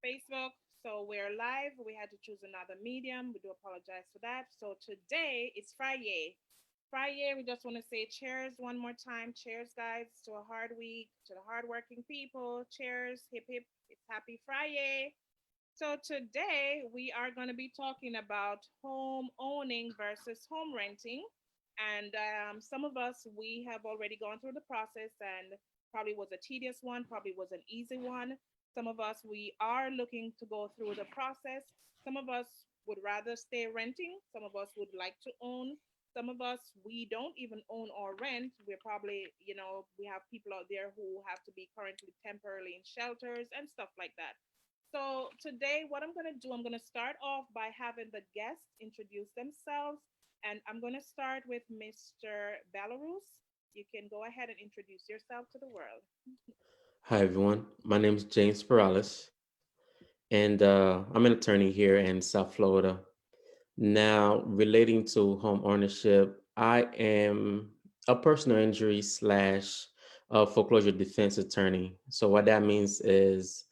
Facebook. So we're live. We had to choose another medium. We do apologize for that. So today it's Friday. Friday, we just want to say cheers one more time. Cheers, guys, to a hard week, to the hardworking people. Cheers, hip hip. It's happy Friday. So today we are going to be talking about home owning versus home renting. And some of us, we have already gone through the process and probably was a tedious one, probably was an easy one. Some of us, we are looking to go through the process. Some of us would rather stay renting. Some of us would like to own. Some of us, we don't even own or rent. We're probably, we have people out there who have to be currently temporarily in shelters and stuff like that. So today, what I'm going to do, I'm going to start off by having the guests introduce themselves. And I'm going to start with Mr. Belarus. You can go ahead and introduce yourself to the world. Hi, everyone. My name is James Perales, and I'm an attorney here in South Florida. Now, relating to home ownership, I am a personal injury slash foreclosure defense attorney. So, what that means is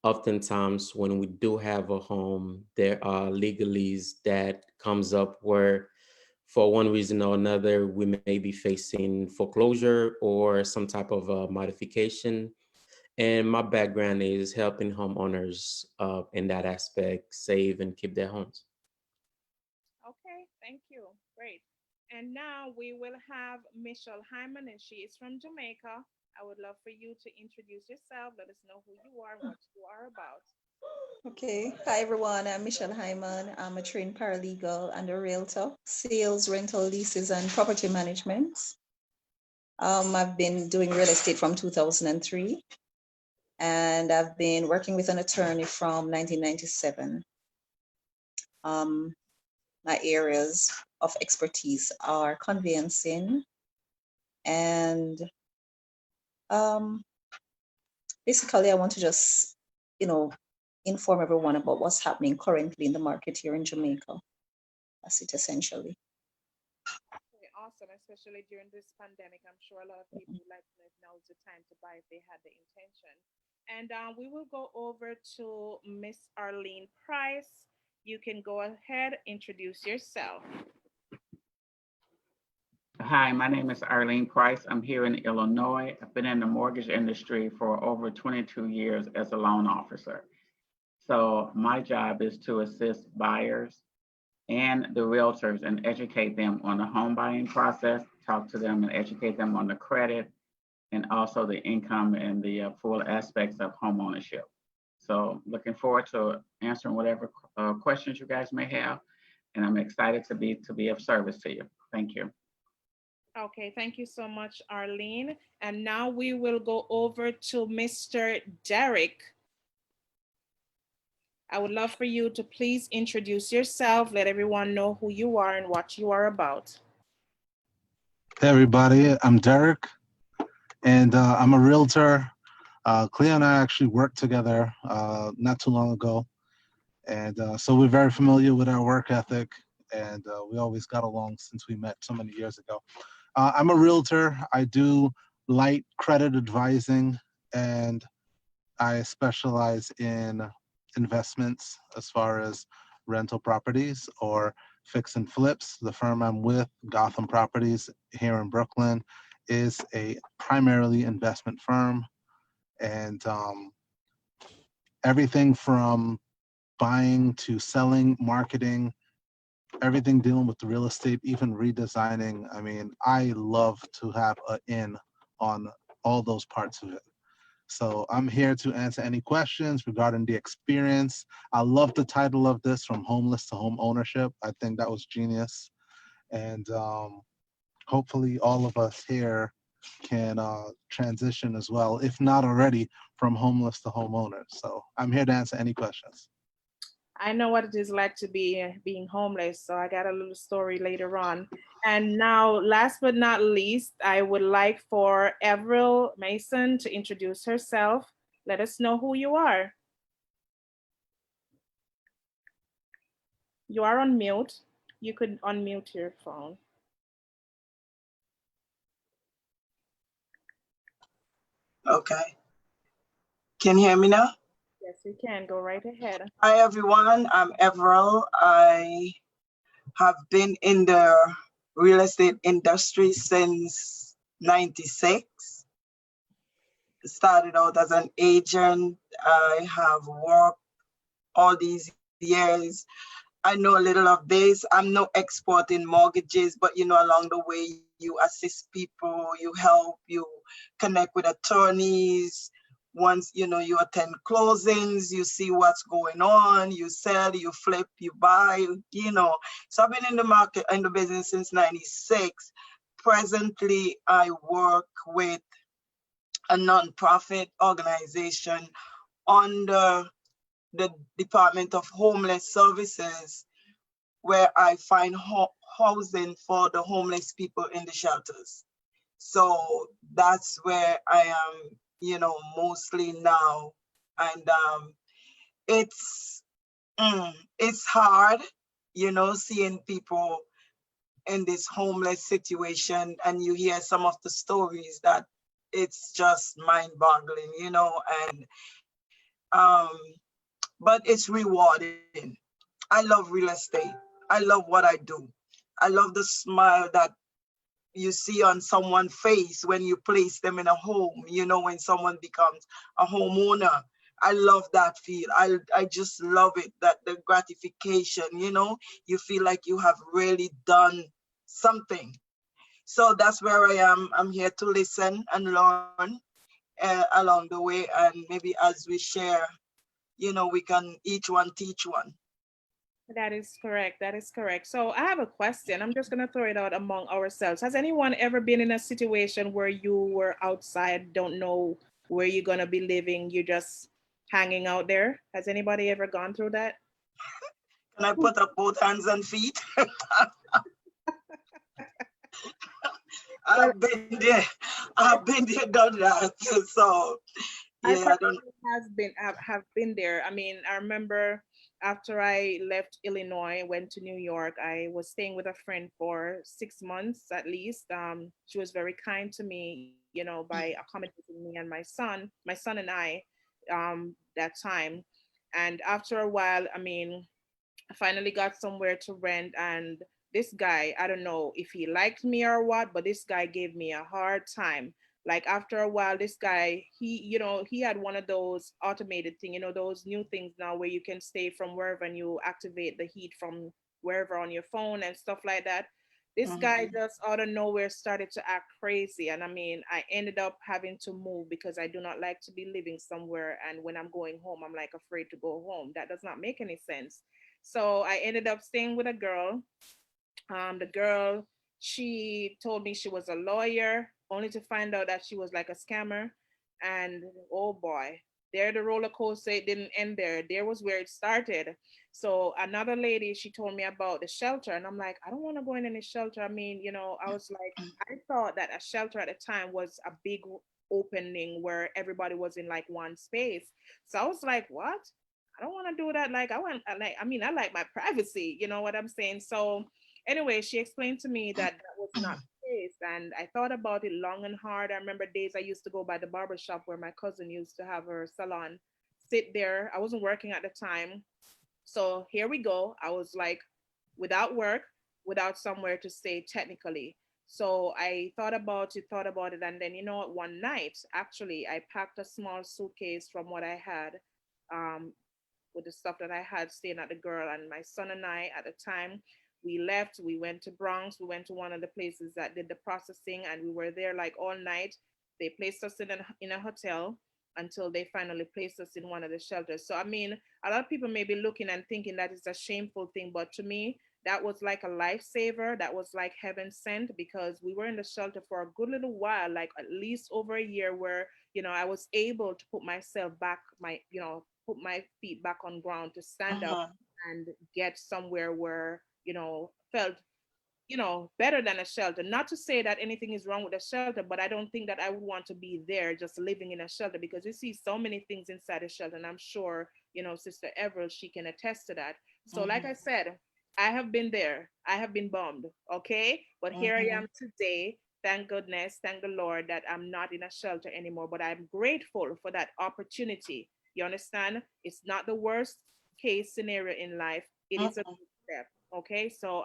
oftentimes when we do have a home, there are legalese that comes up where for one reason or another, we may be facing foreclosure or some type of modification, and my background is helping homeowners in that aspect save and keep their homes. Okay, thank you. Great. And now we will have Michelle Hyman, and she is from Jamaica. I would love for you to introduce yourself. Let us know who you are and what you are about. Okay. Hi, everyone. I'm Michelle Hyman. I'm a trained paralegal and a realtor, sales, rental, leases, and property management. I've been doing real estate from 2003, and I've been working with an attorney from 1997. Um, my areas of expertise are conveyancing and um, basically, I want to just, you know, inform everyone about what's happening currently in the market here in Jamaica. That's it essentially. Okay, awesome, especially during this pandemic. I'm sure a lot of people would like to know if now is the time to buy if they had the intention. And we will go over to Miss Arlene Price. You can go ahead, introduce yourself. Hi, my name is Arlene.Pryce. I'm here in Illinois. I've been in the mortgage industry for over 22 years as a loan officer. So my job is to assist buyers and the realtors and educate them on the home buying process, talk to them and educate them on the credit and also the income and the full aspects of home ownership. So looking forward to answering whatever questions you guys may have, and I'm excited to be of service to you. Thank you. Okay, thank you so much, Arlene. And now we will go over to Mr. Derek. I would love for you to please introduce yourself, let everyone know who you are and what you are about. Hey everybody, I'm Derek, and I'm a realtor. Clea and I actually worked together not too long ago, and so we're very familiar with our work ethic, and we always got along since we met so many years ago. I'm a realtor. I do light credit advising, and I specialize in investments as far as rental properties or fix and flips. The firm I'm with, Gotham Properties here in Brooklyn, is a primarily investment firm. And everything from buying to selling, marketing, everything dealing with the real estate, even redesigning. I mean, I love to have an in on all those parts of it. So I'm here to answer any questions regarding the experience. I love the title of this, From Homeless to Home Ownership. I think that was genius. And hopefully all of us here can transition as well, if not already, from homeless to homeowners. So I'm here to answer any questions. I know what it is like to be being homeless, so I got a little story later on. And now, last but not least, I would like for Avril Mason to introduce herself. Let us know who you are. You are on mute. You could unmute your phone. Okay. Can you hear me now? Yes, you can go right ahead. Hi everyone, I'm Everell. I have been in the real estate industry since 96. Started out as an agent. I have worked all these years. I know a little of this. I'm no expert in mortgages, but along the way, you assist people, you help, you connect with attorneys. Once you attend closings, you see what's going on, you sell, you flip, you buy. So I've been in the market, in the business since 96. Presently, I work with a nonprofit organization under the Department of Homeless Services, where I find housing for the homeless people in the shelters. So that's where I am, mostly now. And it's it's hard, seeing people in this homeless situation, and you hear some of the stories that it's just mind-boggling, and um, but it's rewarding. I love real estate. I love what I do. I love the smile that you see on someone's face when you place them in a home, when someone becomes a homeowner. I love that feel. I just love it, that the gratification, you feel like you have really done something. So that's where I am. I'm here to listen and learn along the way. And maybe as we share, we can each one teach one. That is correct. That is correct. So I have a question. I'm just going to throw it out among ourselves. Has anyone ever been in a situation where you were outside, don't know where you're going to be living, you're just hanging out there? Has anybody ever gone through that? Can I put up both hands and feet? Well, I've been there. I've been there, done that. So I yeah, I don't. personally have been there. I mean, I remember after I left Illinois, went to New York. I was staying with a friend for 6 months at least. She was very kind to me, by accommodating me and my son and I, that time. And after a while, I mean, I finally got somewhere to rent, and this guy, I don't know if he liked me or what, but this guy gave me a hard time. Like after a while, this guy, he had one of those automated thing, those new things now where you can stay from wherever and you activate the heat from wherever on your phone and stuff like that. This guy Mhm. just out of nowhere started to act crazy. And I mean, I ended up having to move because I do not like to be living somewhere. And when I'm going home, I'm like afraid to go home. That does not make any sense. So I ended up staying with a girl. The girl, she told me she was a lawyer, only to find out that she was like a scammer. And oh boy, there the roller coaster, it didn't end there. There was where it started. So another lady, she told me about the shelter, and I'm like, I don't want to go in any shelter. I mean, I was like, I thought that a shelter at the time was a big opening where everybody was in like one space. So I was like, what? I don't want to do that. Like I mean, I like my privacy, you know what I'm saying? So anyway, she explained to me that that was not the case. And I thought about it long and hard. I remember days I used to go by the barber shop where my cousin used to have her salon, sit there. I wasn't working at the time. So here we go. I was like without work, without somewhere to stay technically. So I thought about it. And then, one night, actually, I packed a small suitcase from what I had, um, with the stuff that I had staying at the girl, and my son and I at the time, we left, we went to Bronx, we went to one of the places that did the processing, and we were there like all night. They placed us in a hotel until they finally placed us in one of the shelters. So I mean, a lot of people may be looking and thinking that is a shameful thing, but to me, that was like a lifesaver. That was like heaven sent, because we were in the shelter for a good little while, like at least over a year, where I was able to put myself back, put my feet back on ground, to stand up Mhm. and get somewhere where, felt, better than a shelter. Not to say that anything is wrong with a shelter, but I don't think that I would want to be there just living in a shelter, because you see so many things inside a shelter. And I'm sure, Sister Everett, she can attest to that. So, like I Mhm. said, I have been there. I have been bummed. Okay. But here I Mhm. am today. Thank goodness, thank the Lord that I'm not in a shelter anymore. But I'm grateful for that opportunity, You understand? It's not the worst case scenario in life. It is a Mhm. good step. Okay. So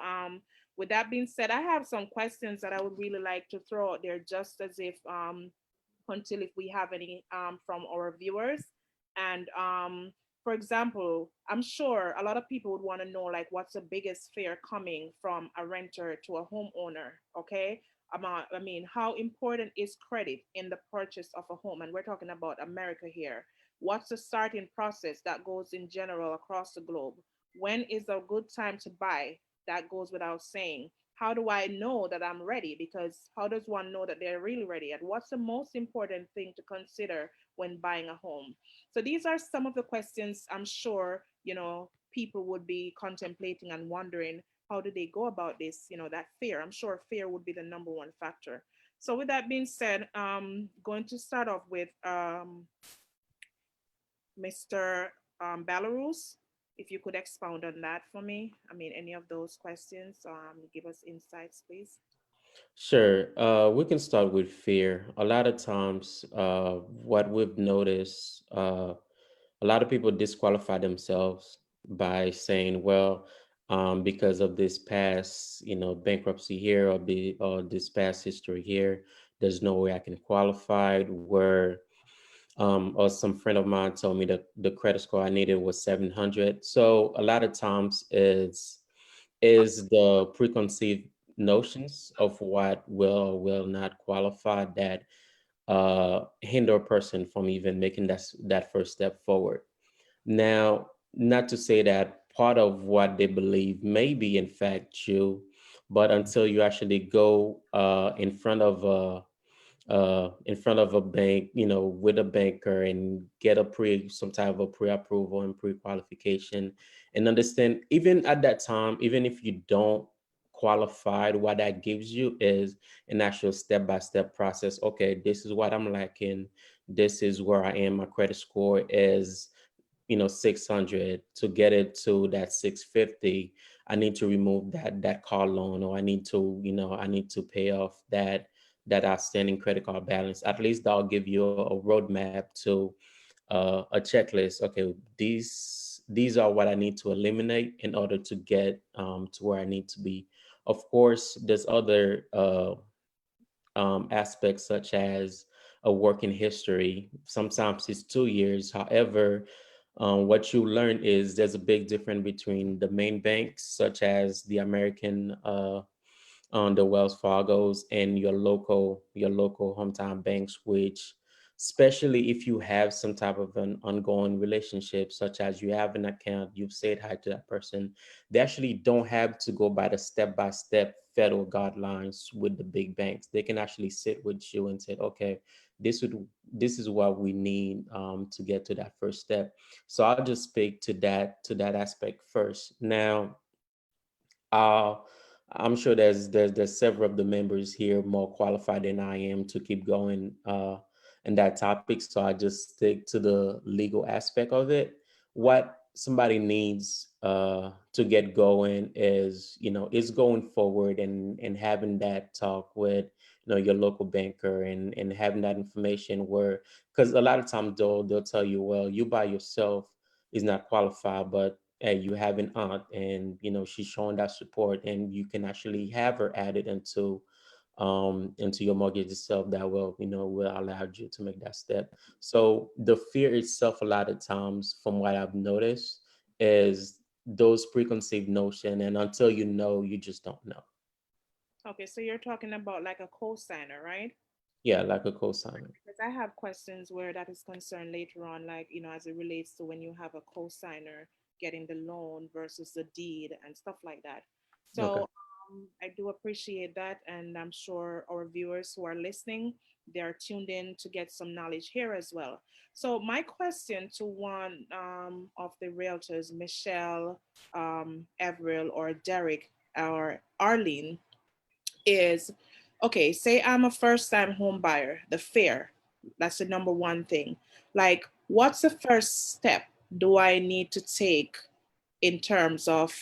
with that being said, I have some questions that I would really like to throw out there just as if until if we have any from our viewers. And for example, I'm sure a lot of people would want to know like what's the biggest fear coming from a renter to a homeowner. Okay. I mean, how important is credit in the purchase of a home? And we're talking about America here. What's the starting process that goes in general across the globe? When is a good time to buy? That goes without saying. How do I know that I'm ready? Because how does one know that they're really ready? And what's the most important thing to consider when buying a home? So these are some of the questions I'm sure, people would be contemplating and wondering how do they go about this, that fear. I'm sure fear would be the number one factor. So with that being said, going to start off with Mr. Belarus, if you could expound on that for me. I mean, any of those questions, give us insights, please. Sure. We can start with fear. A lot of times, what we've noticed, a lot of people disqualify themselves by saying, well, because of this past, bankruptcy here or this past history here, there's no way I can qualify. Where or some friend of mine told me that the credit score I needed was 700. So a lot of times is the preconceived notions of what will or will not qualify that hinder a person from even making that first step forward. Now, not to say that part of what they believe may be in fact true, but until you actually go in front of a bank, with a banker and get some type of a pre-approval and pre-qualification, and understand even at that time, even if you don't qualified, what that gives you is an actual step-by-step process. Okay, this is what I'm lacking. This is where I am. My credit score is 600. To get it to that 650, I need to remove that car loan, or I need to pay off that outstanding credit card balance. At least that'll give you a roadmap to a checklist. Okay, these are what I need to eliminate in order to get to where I need to be. Of course, there's other aspects such as a working history. Sometimes it's 2 years. However, what you learn is there's a big difference between the main banks, such as the American, on the Wells Fargo's, and your local hometown banks, which, especially if you have some type of an ongoing relationship, such as you have an account, you've said hi to that person, they actually don't have to go by the step-by-step federal guidelines with the big banks. They can actually sit with you and say, okay, this is what we need to get to that first step. So I'll just speak to that aspect first. Now, uh, I'm sure there's several of the members here more qualified than I am to keep going in that topic. So I just stick to the legal aspect of it. What somebody needs to get going is going forward and having that talk with your local banker and having that information where, because a lot of times they'll tell you, well, you by yourself is not qualified, but you have an aunt and she's showing that support, and you can actually have her added into your mortgage itself. That will allow you to make that step. So the fear itself, a lot of times from what I've noticed, is those preconceived notion, and until you just don't know. Okay, so you're talking about like a co-signer, right? Yeah, like a cosigner. Because I have questions where that is concerned later on, like, as it relates to when you have a co-signer getting the loan versus the deed and stuff like that. Okay. So I do appreciate that. And I'm sure our viewers who are listening, they're tuned in to get some knowledge here as well. So my question to one of the realtors, Michelle, Avril, or Derek, or Arlene, is okay, say I'm a first time home buyer, the fear, that's the number one thing. Like, what's the first step do I need to take in terms of,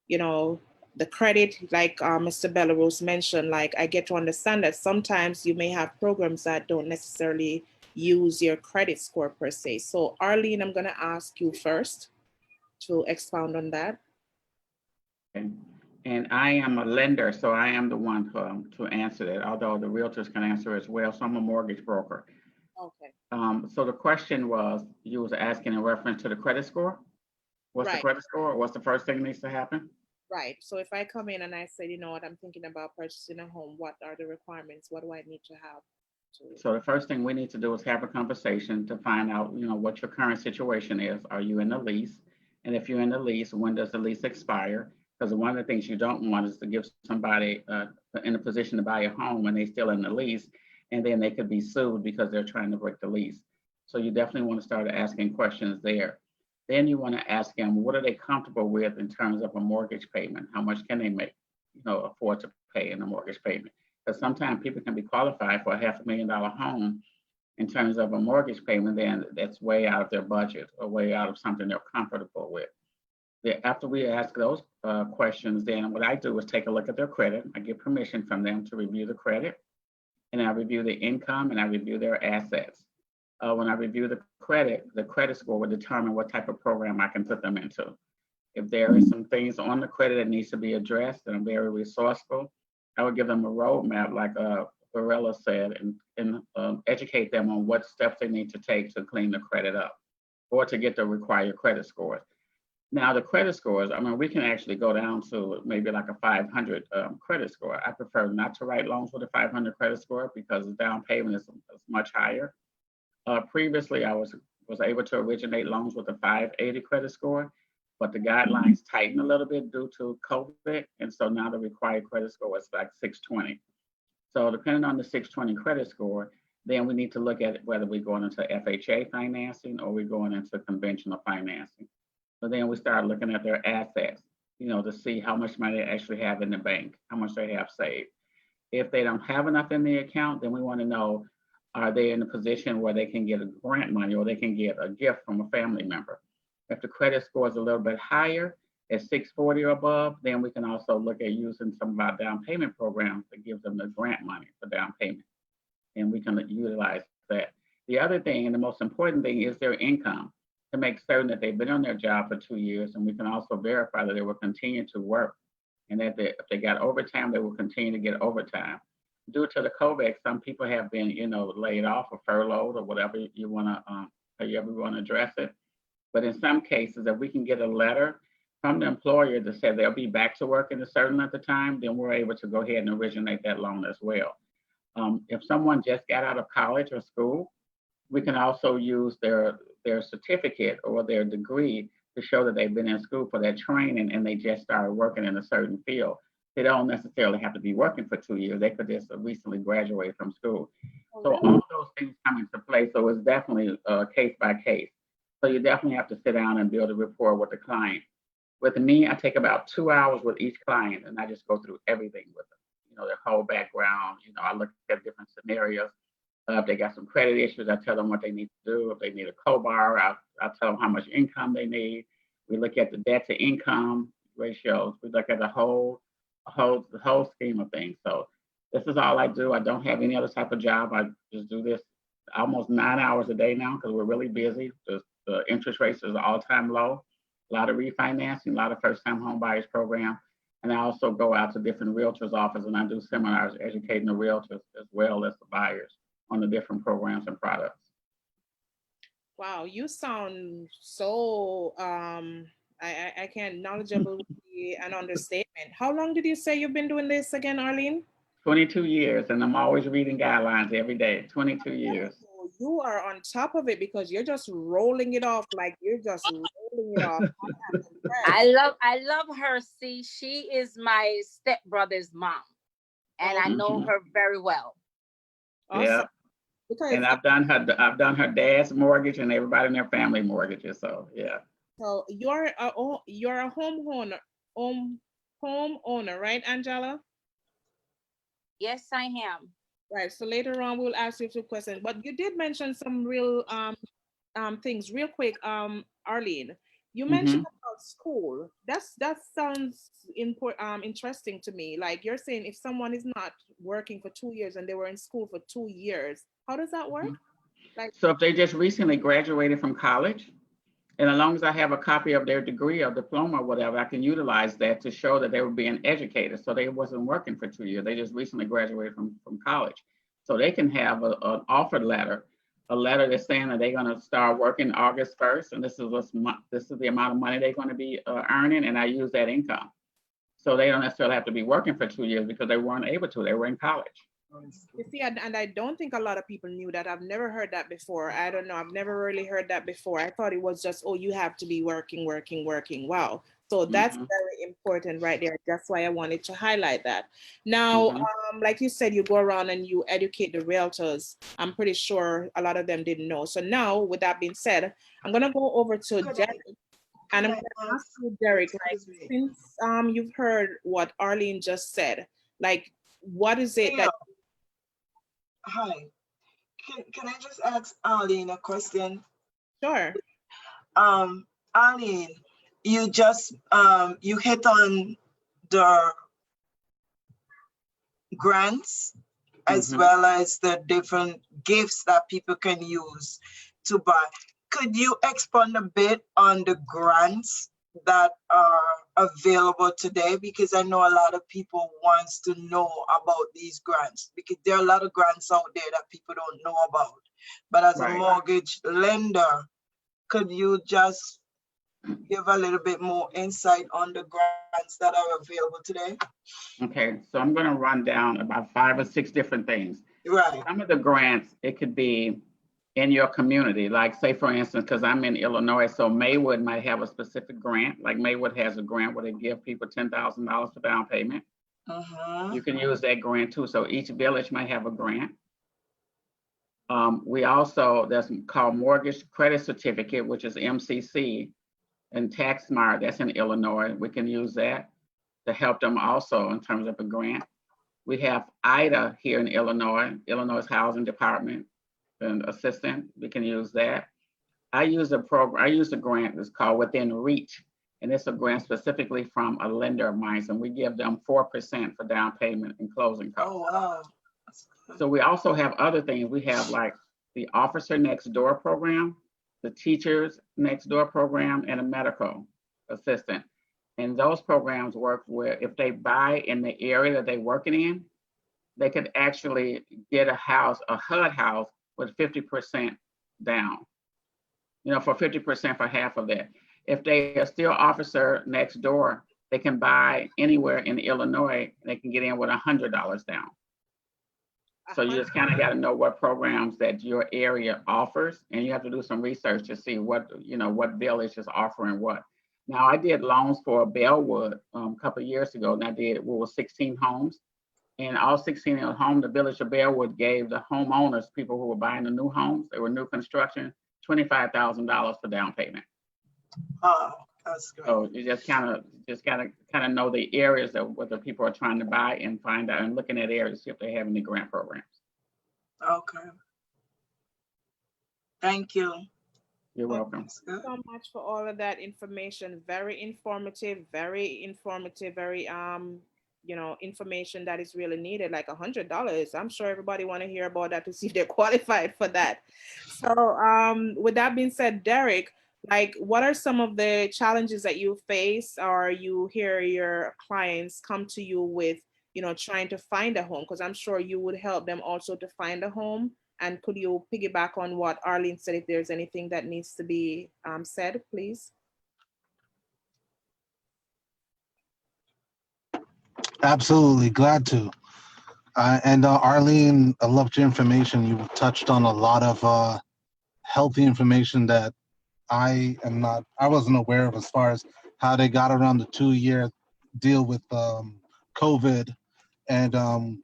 you know, the credit, like Mr. Belarus mentioned, like I get to understand that sometimes you may have programs that don't necessarily use your credit score per se. So Arlene, I'm gonna ask you first to expound on that. And I am a lender, so I am the one to answer that, although the realtors can answer as well. So I'm a mortgage broker. Okay. So the question was, you was asking in reference to the credit score? What's the Right. credit score? What's the first thing that needs to happen? Right. So if I come in and I say, you know what, I'm thinking about purchasing a home, what are the requirements? What do I need to have? So the first thing we need to do is have a conversation to find out, what your current situation is. Are you in the lease? And if you're in the lease, when does the lease expire? Because one of the things you don't want is to give somebody in a position to buy a home when they're still in the lease, and then they could be sued because they're trying to break the lease. So you definitely want to start asking questions there. Then you want to ask them, what are they comfortable with in terms of a mortgage payment? How much can they make, afford to pay in a mortgage payment? Because sometimes people can be qualified for a $500,000 home in terms of a mortgage payment, then that's way out of their budget or way out of something they're comfortable with. After we ask those questions, then what I do is take a look at their credit. I get permission from them to review the credit, and I review the income, and I review their assets. When I review the credit score will determine what type of program I can put them into. If there are some things on the credit that needs to be addressed, and I'm very resourceful, I would give them a roadmap, like Varela said, and educate them on what steps they need to take to clean the credit up or to get the required credit scores. Now, the credit scores, we can actually go down to maybe like a 500 credit score. I prefer not to write loans with a 500 credit score because the down payment is much higher. Previously, I was able to originate loans with a 580 credit score, but the guidelines tightened a little bit due to COVID, and so now the required credit score is like 620. So depending on the 620 credit score, then we need to look at whether we're going into FHA financing or we're going into conventional financing. So then we start looking at their assets, to see how much money they actually have in the bank, how much they have saved. If they don't have enough in the account, then we want to know, are they in a position where they can get a grant money or they can get a gift from a family member? If the credit score is a little bit higher, at 640 or above, then we can also look at using some of our down payment programs to give them the grant money for down payment. And we can utilize that. The other thing, and the most important thing, is their income, to make certain that they've been on their job for 2 years, and we can also verify that they will continue to work, and that if they got overtime, they will continue to get overtime. Due to the COVID, some people have been, laid off or furloughed or whatever you want to, however you want to address it. But in some cases, if we can get a letter from the employer that said they'll be back to work in a certain length of time, then we're able to go ahead and originate that loan as well. If someone just got out of college or school, we can also use their certificate or their degree to show that they've been in school for that training and they just started working in a certain field. They don't necessarily have to be working for 2 years. They could just recently graduate from school. So all those things come into play. So it's definitely case by case. So you definitely have to sit down and build a rapport with the client. With me, I take about 2 hours with each client, and I just go through everything with them. Their whole background. I look at different scenarios. If they got some credit issues, I tell them what they need to do. If they need a co-borrower, I'll tell them how much income they need. We look at the debt to income ratios. We look at the whole scheme of things. So this is all I do. I don't have any other type of job. I just do this almost 9 hours a day now because we're really busy. The interest rates is all-time low. A lot of refinancing, a lot of first-time home buyers program. And I also go out to different realtors' offices and I do seminars educating the realtors as well as the buyers on the different programs and products. Wow, you sound so I can't, knowledgeable would be an understatement. How long did you say you've been doing this again, Arlene? 22 years, and I'm always reading guidelines every day. 22 years. You are on top of it because you're just rolling it off like you're just rolling it off. I love her. See, she is my stepbrother's mom, and I know her very well. Awesome. Yeah. Because and I've done her dad's mortgage and everybody in their family mortgages. So yeah. So you're a homeowner, right, Angela? Yes, I am. Right. So later on we'll ask you a few questions. But you did mention some real things real quick, Arlene. You mentioned about school. That sounds interesting to me. Like you're saying if someone is not working for 2 years and they were in school for 2 years, how does that work? Like, So if they just recently graduated from college, and as long as I have a copy of their degree or diploma or whatever, I can utilize that to show that they were being educated. So they wasn't working for 2 years. They just recently graduated from college. So they can have an offer letter, a letter that's saying that they're going to start working August 1st, and this is the amount of money they're going to be earning, and I use that income. So they don't necessarily have to be working for 2 years because they weren't able to. They were in college. you see, and I don't think a lot of people knew that. I've never heard that before. I don't know. I've never really heard that before. I thought it was just, oh, you have to be working, working, working. Wow. So that's very important right there. That's why I wanted to highlight that. Now, like you said, you go around and you educate the realtors. I'm pretty sure a lot of them didn't know. So now, with that being said, I'm gonna go over to Derek, and I'm gonna ask you, Derek, like since you've heard what Arlene just said, like what is it that? Hi. Can I just ask Arlene a question? Sure. Arlene, you just you hit on the grants as well as the different gifts that people can use to buy. Could you expand a bit on the grants that are available today? Because I know a lot of people wants to know about these grants, because there are a lot of grants out there that people don't know about. But as a mortgage lender, could you just give a little bit more insight on the grants that are available today? Okay, so I'm going to run down about 5 or 6 different things. Right. Some of the grants, it could be in your community, like say for instance, because I'm in Illinois, so Maywood might have a specific grant. Like Maywood has a grant where they give people $10,000 for down payment. You can use that grant too. So each village might have a grant. We also, that's called Mortgage Credit Certificate, which is MCC, and Keysmart, that's in Illinois. We can use that to help them also in terms of a grant. We have IDA here in Illinois Housing Department and assistant. We can use that. I use a grant that's called Within Reach, and it's a grant specifically from a lender of mine, and we give them 4% for down payment and closing costs. Oh, wow. So we also have other things. We have like the Officer Next Door program, the Teachers Next Door program, and a medical assistant. And those programs work where if they buy in the area that they're working in, they could actually get a house, a HUD house, with 50% down, for 50% for half of that. If they are still Officer Next Door, they can buy anywhere in Illinois, they can get in with $100 down. So you just kind of got to know what programs that your area offers, and you have to do some research to see what village is offering what. Now I did loans for Bellwood a couple of years ago, and I did 16 homes. And all 16 of the homes, the village of Bellwood gave the homeowners, people who were buying the new homes, they were new construction, $25,000 for down payment. Oh, that's good. So you just gotta know the areas that what the people are trying to buy and find out and looking at areas to see if they have any grant programs. Okay. Thank you. You're welcome. Thank you so much for all of that information. Very informative, very information that is really needed, like $100. I'm sure everybody want to hear about that to see if they're qualified for that. So with that being said, Derek, like what are some of the challenges that you face or you hear your clients come to you with, trying to find a home? Because I'm sure you would help them also to find a home. And could you piggyback on what Arlene said, if there's anything that needs to be said, please? Absolutely, glad to. And Arlene, I loved your information. You touched on a lot of healthy information that I wasn't aware of, as far as how they got around the 2-year deal with COVID and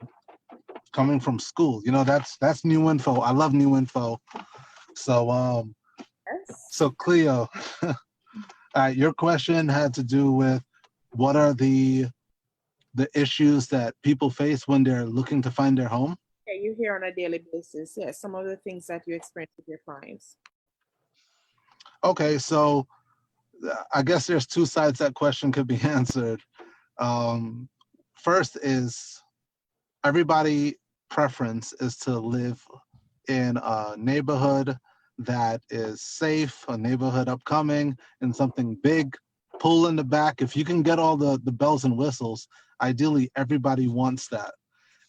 coming from school. That's new info. I love new info. So so Cleo, your question had to do with what are the issues that people face when they're looking to find their home? Yeah, you hear on a daily basis. Yes, some of the things that you experience with your clients. Okay, so I guess there's 2 sides that question could be answered. First is everybody preference is to live in a neighborhood that is safe, a neighborhood upcoming, and something big, pull in the back. If you can get all the bells and whistles, ideally everybody wants that.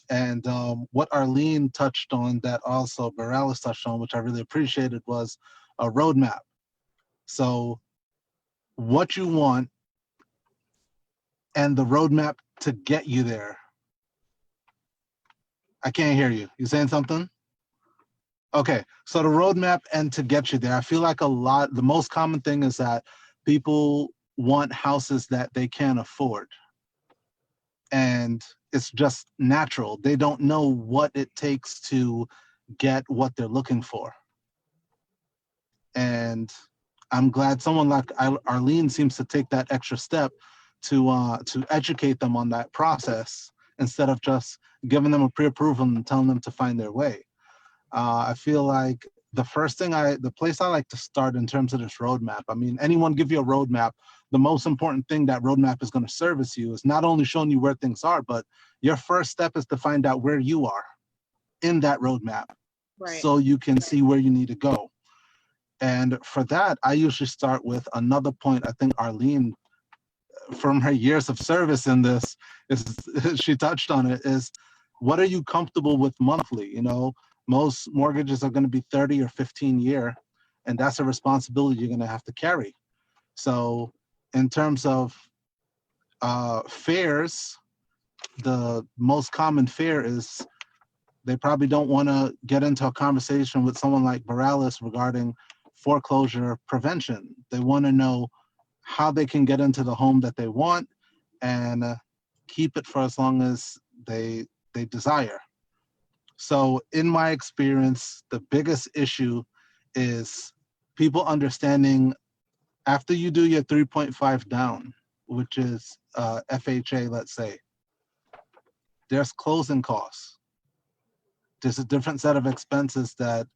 And what Arlene touched on that also Morales touched on, which I really appreciated, was a roadmap. So what you want and the roadmap to get you there. I can't hear you. You saying something? Okay, so the roadmap and to get you there. I feel like the most common thing is that people want houses that they can't afford. And it's just natural. They don't know what it takes to get what they're looking for. And I'm glad someone like Arlene seems to take that extra step to educate them on that process instead of just giving them a pre-approval and telling them to find their way. I feel like the place I like to start in terms of this roadmap, I mean, anyone give you a roadmap, the most important thing that roadmap is going to service you is not only showing you where things are, but your first step is to find out where you are in that roadmap, Right. so you can see where you need to go. And for that, I usually start with another point. I think Arlene, from her years of service in this, is she touched on it, is what are you comfortable with monthly? You know, most mortgages are going to be 30 or 15 year, and that's a responsibility you're going to have to carry. So in terms of fares, the most common fare is they probably don't want to get into a conversation with someone like Morales regarding foreclosure prevention. They want to know how they can get into the home that they want and keep it for as long as they desire. So in my experience, the biggest issue is people understanding after you do your 3.5 down, which is FHA, let's say, there's closing costs. There's a different set of expenses that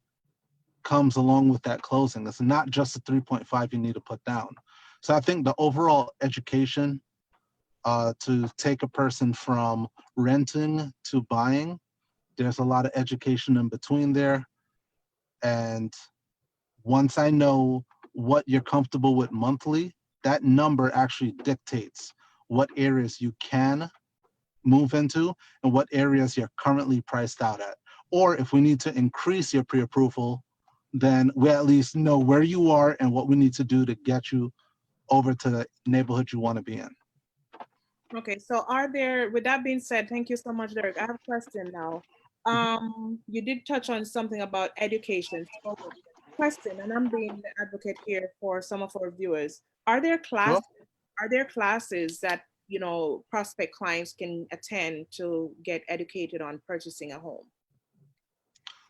comes along with that closing. It's not just the 3.5 you need to put down. So I think the overall education to take a person from renting to buying, there's a lot of education in between there. And once I know what you're comfortable with monthly, that number actually dictates what areas you can move into and what areas you're currently priced out at. Or if we need to increase your pre-approval, then we at least know where you are and what we need to do to get you over to the neighborhood you want to be in. Okay, so with that being said, thank you so much, Derek. I have a question now. You did touch on something about education. So, question, and I'm being the advocate here for some of our viewers. Are there Sure. classes that, prospect clients can attend to get educated on purchasing a home?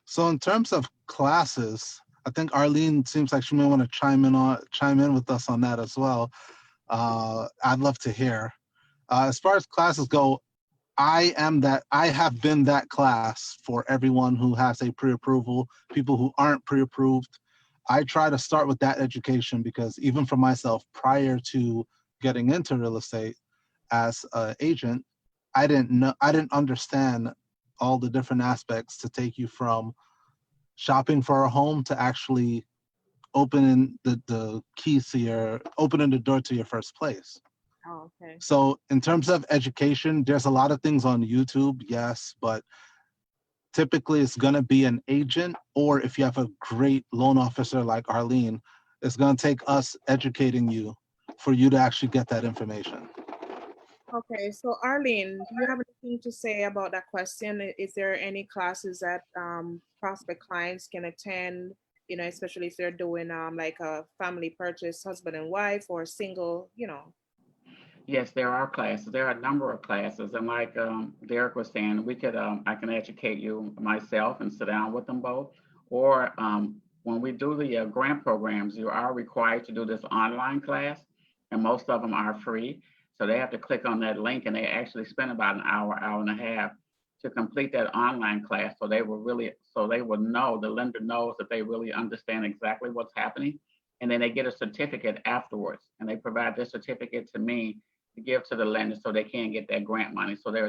So in terms of classes, I think Arlene seems like she may want to chime in with us on that as well. I'd love to hear. As far as classes go, I have been that class for everyone who has a pre-approval, people who aren't pre-approved. I try to start with that education because even for myself, prior to getting into real estate as an agent, I didn't understand all the different aspects to take you from shopping for a home to actually opening the keys to opening the door to your first place. Oh, okay. So in terms of education, there's a lot of things on YouTube, yes, but typically it's going to be an agent, or if you have a great loan officer like Arlene, it's going to take us educating you for you to actually get that information. Okay, so Arlene, do you have anything to say about that question? Is there any classes that prospect clients can attend, especially if they're doing like a family purchase, husband and wife, or single, Yes, there are classes. There are a number of classes, and like Derek was saying, I can educate you myself and sit down with them both. Or when we do the grant programs, you are required to do this online class, and most of them are free. So they have to click on that link, and they actually spend about an hour, hour and a half to complete that online class. So they will know, the lender knows that they really understand exactly what's happening, and then they get a certificate afterwards, and they provide this certificate to me to give to the lender so they can get that grant money. So they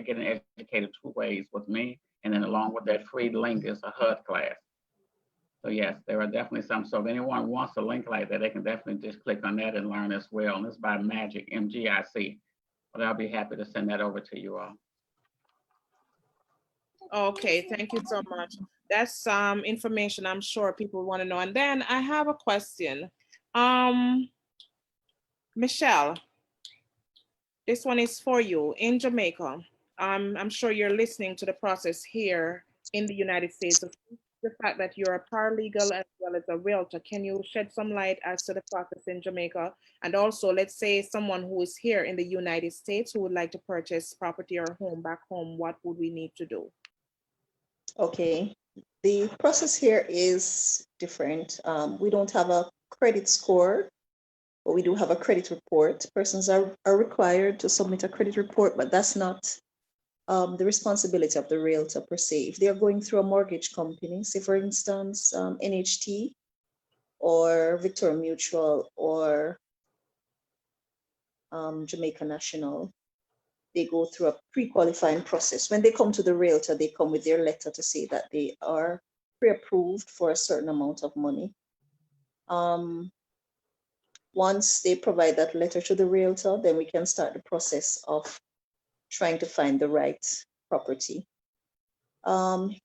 get educated two ways with me And then along with that free link is a HUD class. So yes, there are definitely some. So if anyone wants a link like that, they can definitely just click on that and learn as well. And it's by Magic, MGIC. But I'll be happy to send that over to you all. Okay, thank you so much. That's some information I'm sure people want to know. And then I have a question. Michelle, this one is for you. In Jamaica, I'm sure you're listening to the process here in the United States. So the fact that you're a paralegal as well as a realtor, can you shed some light as to the process in Jamaica? And also, let's say someone who is here in the United States who would like to purchase property or home back home, what would we need to do? Okay, the process here is different. We don't have a credit score, but we do have a credit report. Persons are required to submit a credit report, but that's not the responsibility of the realtor per se. If they are going through a mortgage company, say for instance, NHT or Victoria Mutual or Jamaica National, they go through a pre-qualifying process. When they come to the realtor, they come with their letter to say that they are pre-approved for a certain amount of money. Once they provide that letter to the realtor, then we can start the process of trying to find the right property.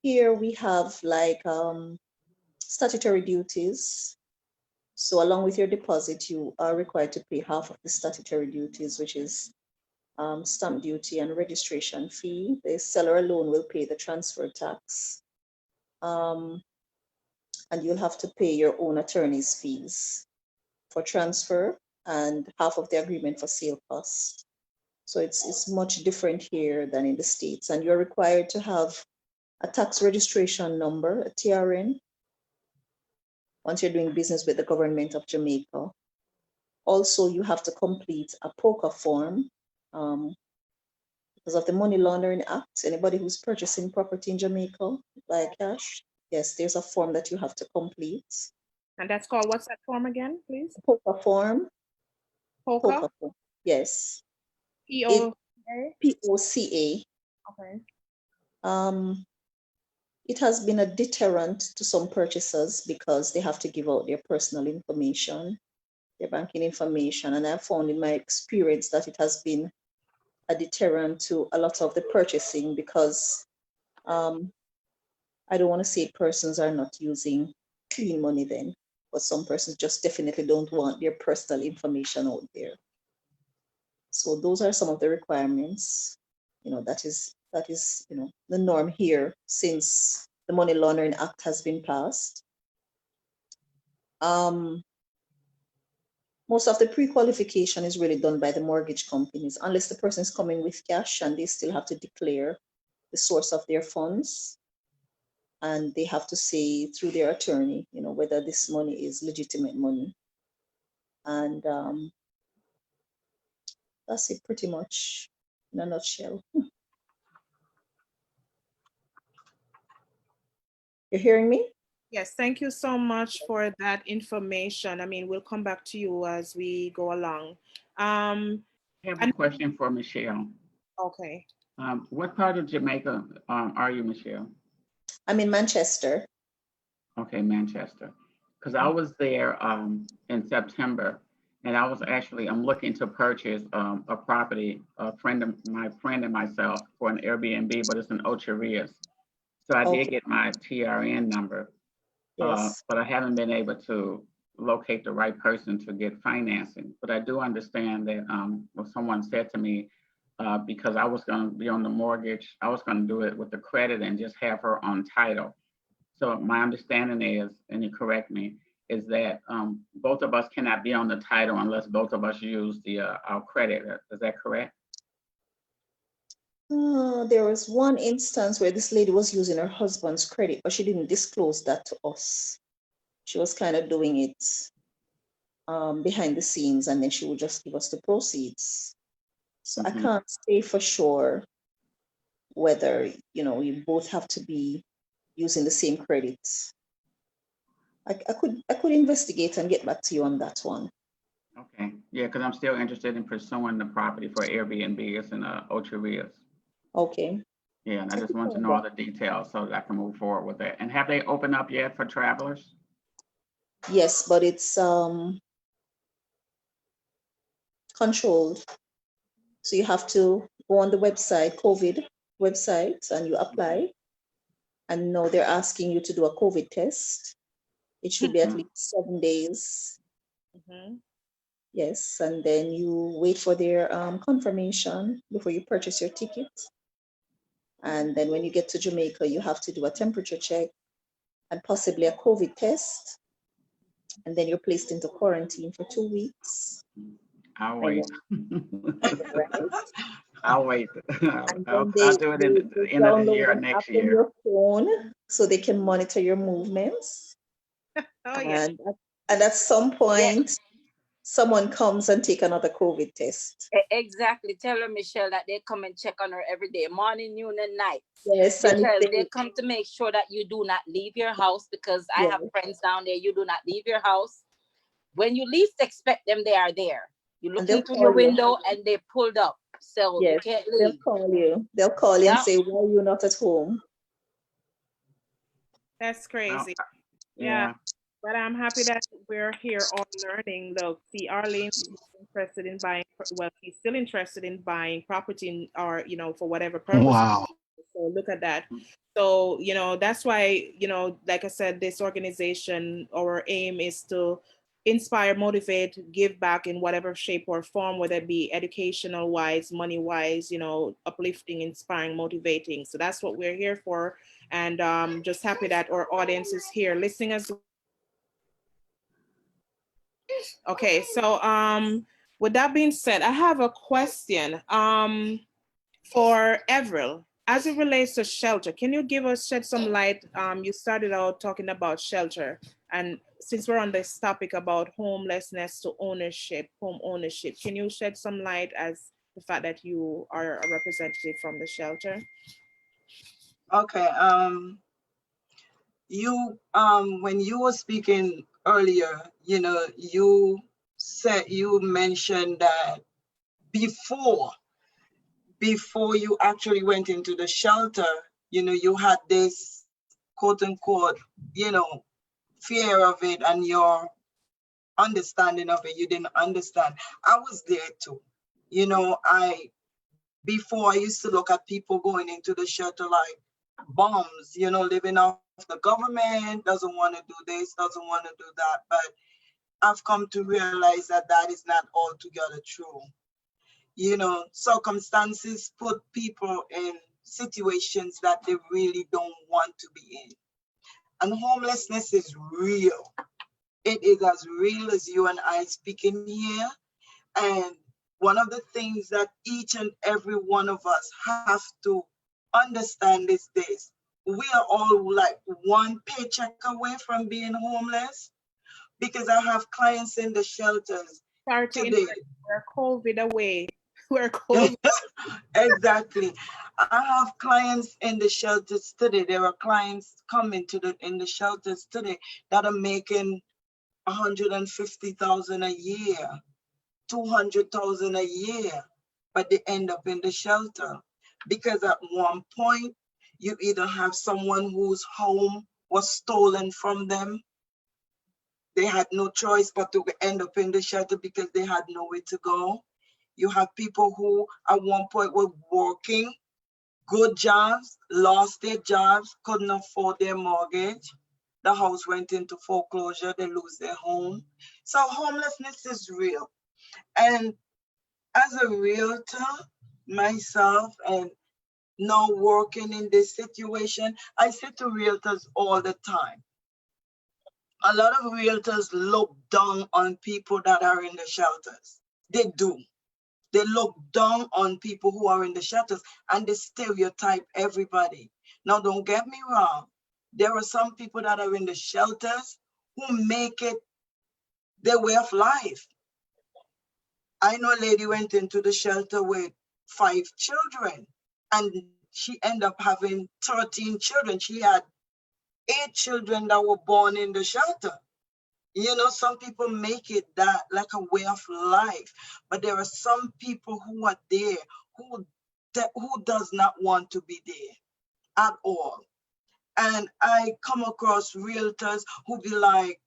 Here we have like statutory duties. So along with your deposit, you are required to pay half of the statutory duties, which is stamp duty and registration fee. The seller alone will pay the transfer tax. And you'll have to pay your own attorney's fees for transfer and half of the agreement for sale costs. So it's much different here than in the States. And you're required to have a tax registration number, a TRN, once you're doing business with the government of Jamaica. Also, you have to complete a POCA form because of the Money Laundering Act. Anybody who's purchasing property in Jamaica by cash, yes, there's a form that you have to complete. And that's called, what's that form again, please? POCA form. POCA? Form. Yes. POCA? POCA. Okay. It has been a deterrent to some purchasers because they have to give out their personal information, their banking information. And I've found in my experience that it has been a deterrent to a lot of the purchasing because I don't want to say persons are not using clean money then, but some persons just definitely don't want their personal information out there. So those are some of the requirements. That is the norm here since the Money Laundering Act has been passed. Most of the pre-qualification is really done by the mortgage companies, unless the person is coming with cash and they still have to declare the source of their funds. And they have to say through their attorney, whether this money is legitimate money. And that's it pretty much in a nutshell. You're hearing me? Yes, thank you so much for that information. I mean, we'll come back to you as we go along. I have a question for Michelle. Okay. What part of Jamaica are you, Michelle? I'm in Manchester. Okay, Manchester. Because I was there in September, and I'm looking to purchase a property, my friend and myself, for an Airbnb, but it's in Ocho Rios. So I did get my TRN number, Yes. but I haven't been able to locate the right person to get financing. But I do understand that what someone said to me, because I was going to be on the mortgage, I was going to do it with the credit and just have her on title. So my understanding is, and you correct me, is that both of us cannot be on the title unless both of us use our credit. Is that correct? There was one instance where this lady was using her husband's credit, but she didn't disclose that to us. She was kind of doing it behind the scenes, and then she would just give us the proceeds. So I can't say for sure whether you both have to be using the same credits. I could investigate and get back to you on that one. Okay, yeah, because I'm still interested in pursuing the property for Airbnb. It's in Ocho Rios. Okay. Yeah, and I Take just your want to time, know all though. the details so that I can move forward with it. And have they opened up yet for travelers? Yes, but it's controlled. So you have to go on the website, COVID website, and you apply. And now they're asking you to do a COVID test. It should be at Mm. least 7 days. Mm-hmm. Yes, and then you wait for their confirmation before you purchase your ticket. And then when you get to Jamaica, you have to do a temperature check and possibly a COVID test. And then you're placed into quarantine for 2 weeks. I'll I wait. know, I know, right? I'll wait. And I'll, then I'll do it in they the end of the download year or an app next on year. your phone so they can monitor your movements. Oh yeah. And at some Yeah, point, someone comes and take another COVID test. exactly. Tell her, Michelle, that they come and check on her every day, morning, noon, and night. Yes, and if Because they they, come to make sure that you do not leave your house. Because I yes, have friends down there, you do not leave your house. When you least expect them, they are there. You're and they'll looking through call your you. window and they pulled up. So you Yes, can't they'll leave. call you. They'll call you and Yeah. say, "Why are you not at home?" That's I'll, crazy. Yeah. yeah. But I'm happy that we're here all learning. Look, see, Arlene is interested in buying, well, he's still interested in buying property or, for whatever purpose. Wow. So look at that. So, that's why, like I said, this organization, our aim is to inspire, motivate, give back in whatever shape or form, whether it be educational wise, money wise, uplifting, inspiring, motivating. So that's what we're here for. And just happy that our audience is here listening as okay. So with that being said, I have a question. For Avril, as it relates to shelter, can you shed some light? You started out talking about shelter, and since we're on this topic about homelessness to ownership, home ownership, can you shed some light as the fact that you are a representative from the shelter? Okay. You when you were speaking earlier, you mentioned that before before you actually went into the shelter, you had this quote unquote, fear of it, and your understanding of it. You didn't understand. I was there too. I before I used to look at people going into the shelter like bums, living off the government, doesn't want to do this, doesn't want to do that. But I've come to realize that that is not altogether true. Circumstances put people in situations that they really don't want to be in. And homelessness is real. It is as real as you and I speaking here. And one of the things that each and every one of us have to understand is this. We are all like one paycheck away from being homeless, because I have clients in the shelters Sorry to today. interrupt. We're COVID away. We're COVID. Exactly. I have clients in the shelters today. There are clients coming in the shelters today that are making 150,000 a year, 200,000 a year, but they end up in the shelter because at one point you either have someone whose home was stolen from them. They had no choice but to end up in the shelter because they had nowhere to go. You have people who at one point were working good jobs, lost their jobs, couldn't afford their mortgage. The house went into foreclosure, they lose their home. So homelessness is real. And as a realtor myself, and now working in this situation, I say to realtors all the time, a lot of realtors look down on people that are in the shelters. They do. They look down on people who are in the shelters, and they stereotype everybody. Now, don't get me wrong. There are some people that are in the shelters who make it their way of life. I know a lady went into the shelter with 5 children, and she ended up having 13 children. She had 8 children that were born in the shelter. Some people make it that like a way of life, but there are some people who are there who who does not want to be there at all. And I come across realtors who be like,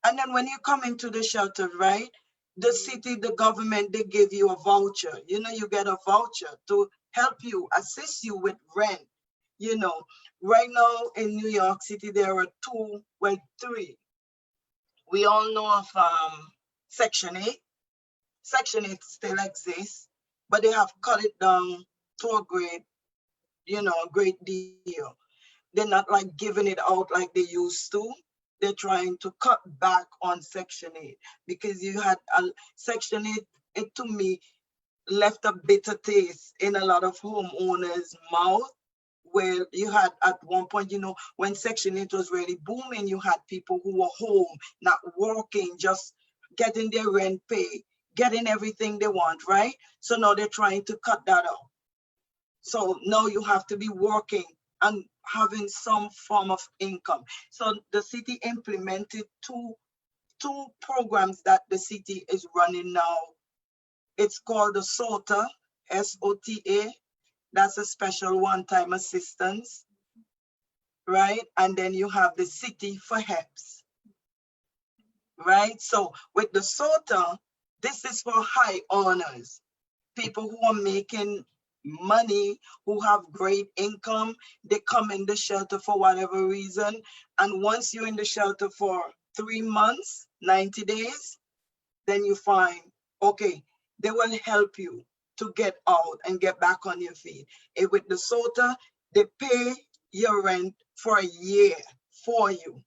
and then when you come into the shelter, right? The city, the government, they give you a voucher. You know, you get a voucher to help you, assist you with rent. You know, right now in New York City, there are three. We all know of Section 8. Section 8 still exists, but they have cut it down to a great deal. They're not like giving it out like they used to. They're trying to cut back on Section 8 because you had Section 8, it to me left a bitter taste in a lot of homeowners' mouth, where you had at one point, when Section 8 was really booming, you had people who were home, not working, just getting their rent paid, getting everything they want, right? So now they're trying to cut that out. So now you have to be working and having some form of income. So the city implemented two programs that the city is running now. It's called the SOTA, SOTA. That's a special one-time assistance, right? And then you have the city for HEPS, right? So with the SOTA, this is for high earners, people who are making money, who have great income. They come in the shelter for whatever reason. And once you're in the shelter for 3 months, 90 days, then you find, okay, they will help you to get out and get back on your feet. And with the SOTA, they pay your rent for a year for you.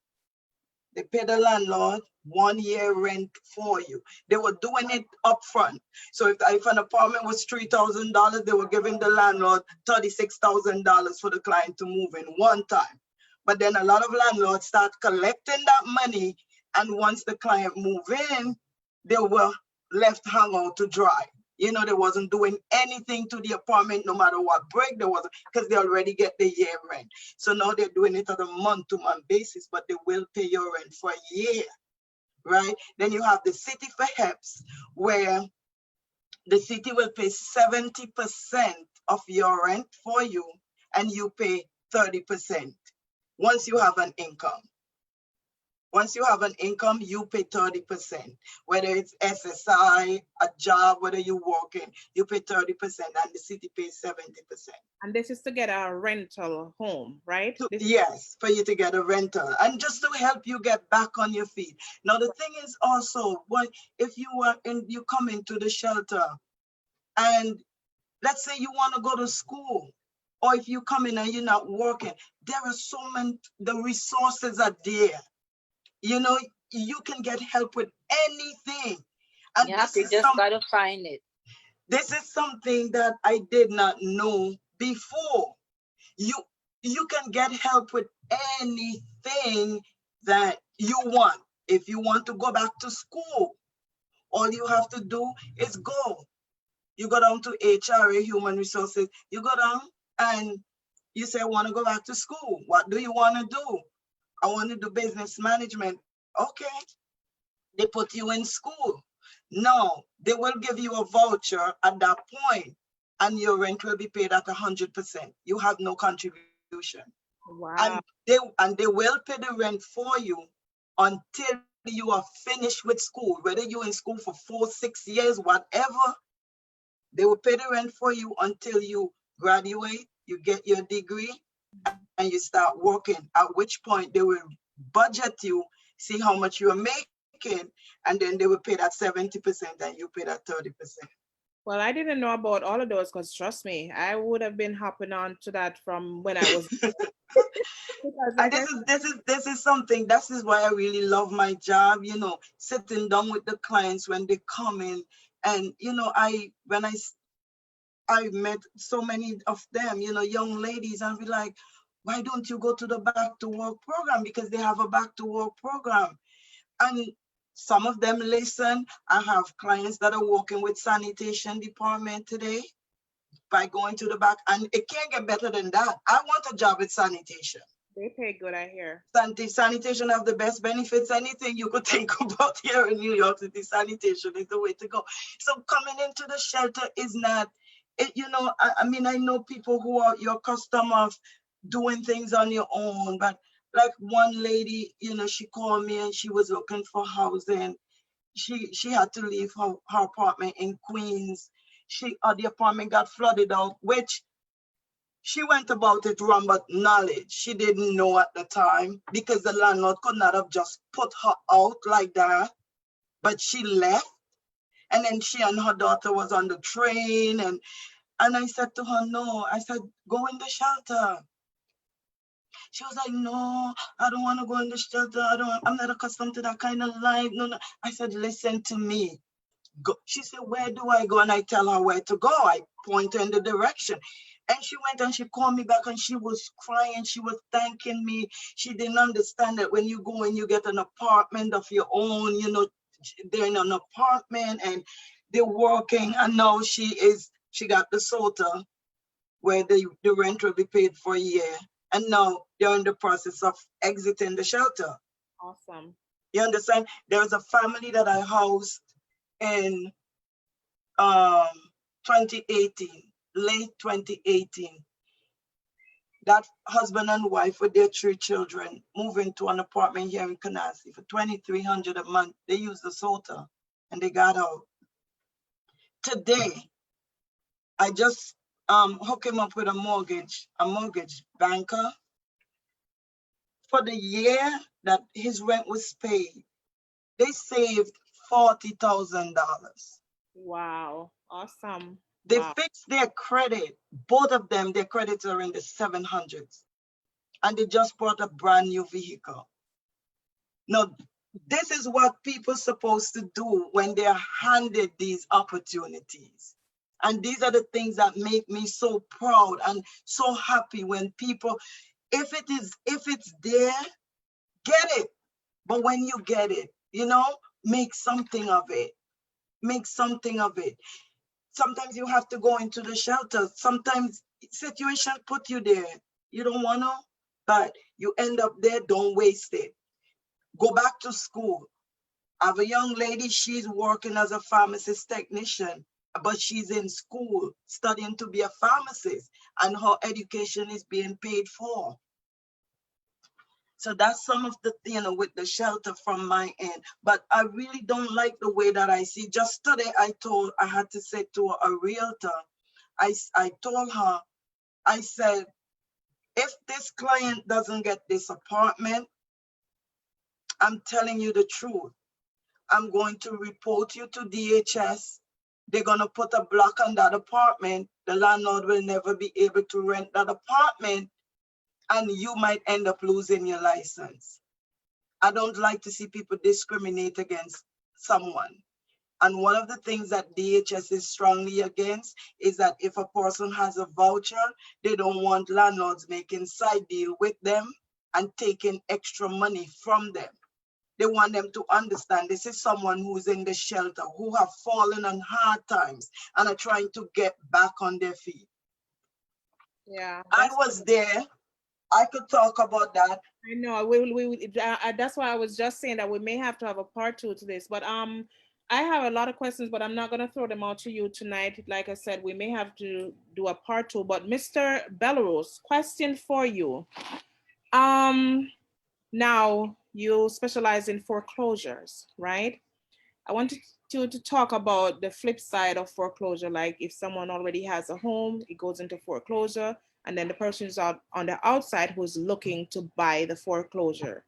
They pay the landlord 1 year rent for you. They were doing it upfront. So if an apartment was $3,000, they were giving the landlord $36,000 for the client to move in one time. But then a lot of landlords start collecting that money, and once the client moved in, they were left hung out to dry. They wasn't doing anything to the apartment, no matter what break there was, because they already get the year rent. So now they're doing it on a month-to-month basis, but they will pay your rent for a year, right? Then you have the city for HEPS, where the city will pay 70% of your rent for you, and you pay 30% once you have an income. Once you have an income, you pay 30%. Whether it's SSI, a job, whether you're working, you pay 30%, and the city pays 70%. And this is to get a rental home, right? Yes, for you to get a rental, and just to help you get back on your feet. Now, the thing is also, if you come into the shelter, and let's say you want to go to school, or if you come in and you're not working, there are so many, the resources are there. You can get help with anything. And you just gotta find it. This is something that I did not know before. You can get help with anything that you want. If you want to go back to school, all you have to do is go. You go down to HRA, Human Resources. You go down and you say, I want to go back to school. What do you want to do? I want to do business management. Okay. They put you in school. No, they will give you a voucher at that point, and your rent will be paid at 100%. You have no contribution. Wow. And they will pay the rent for you until you are finished with school. Whether you're in school for 4, 6 years, whatever, they will pay the rent for you until you graduate, you get your degree, and you start working, at which point they will budget you, see how much you're making, and then they will pay that 70% and you pay that 30%. Well, I didn't know about all of those, because trust me, I would have been hopping on to that from when I was. And this is something, this is why I really love my job, sitting down with the clients when they come in. And, I met so many of them, young ladies, and be like, why don't you go to the back to work program? Because they have a back to work program. And some of them listen. I have clients that are working with sanitation department today by going to the back, and it can't get better than that. I want a job with sanitation. They pay good, I hear. Sanitation have the best benefits. Anything you could think about here in New York City, sanitation is the way to go. So coming into the shelter is not I mean, I know people who are your custom of doing things on your own, but like one lady, she called me and she was looking for housing. She had to leave her apartment in Queens. The apartment got flooded out, which she went about it wrong, but knowledge. She didn't know at the time because the landlord could not have just put her out like that. But she left, and then she and her daughter was on the train, and I said to her, no. I said, go in the shelter. She was like, no, I don't want to go in the shelter. I'm not accustomed to that kind of life. No, no. I said, listen to me. Go. She said, where do I go? And I tell her where to go. I point her in the direction. And she went and she called me back and she was crying. She was thanking me. She didn't understand that when you go and you get an apartment of your own, they're in an apartment and they're working. And now she got the SOTA where the rent will be paid for a year. And now they're in the process of exiting the shelter. Awesome. You understand? There's a family that I housed in 2018, late 2018. That husband and wife with their 3 children moved into an apartment here in Canarsie for $2,300 a month. They used the SOTA and they got out. Today, I just hooked him up with a mortgage banker. For the year that his rent was paid, they saved $40,000. Wow. Awesome. They Wow. fixed their credit. Both of them, their credits are in the 700s. And they just bought a brand new vehicle. Now, this is what people are supposed to do when they're handed these opportunities. And these are the things that make me so proud and so happy when people, if it's there, get it. But when you get it, make something of it. Make something of it. Sometimes you have to go into the shelter. Sometimes situation put you there. You don't want to, but you end up there. Don't waste it. Go back to school. I have a young lady, she's working as a pharmacist technician, but she's in school studying to be a pharmacist, and her education is being paid for. So that's some of the, with the shelter from my end. But I really don't like the way that I see. Just today, I had to say to a realtor, I told her, I said, if this client doesn't get this apartment, I'm telling you the truth. I'm going to report you to DHS. They're going to put a block on that apartment. The landlord will never be able to rent that apartment, and you might end up losing your license. I don't like to see people discriminate against someone. And one of the things that DHS is strongly against is that if a person has a voucher, they don't want landlords making side deal with them and taking extra money from them. They want them to understand this is someone who's in the shelter, who have fallen on hard times and are trying to get back on their feet. Yeah. I was there. I could talk about that. I know. That's why I was just saying that we may have to have a part 2 to this. But I have a lot of questions, but I'm not going to throw them out to you tonight. Like I said, we may have to do a part 2. But Mr. Belarus, question for you. Now you specialize in foreclosures, right? I wanted you to talk about the flip side of foreclosure. Like if someone already has a home, it goes into foreclosure, and then the person is out on the outside who's looking to buy the foreclosure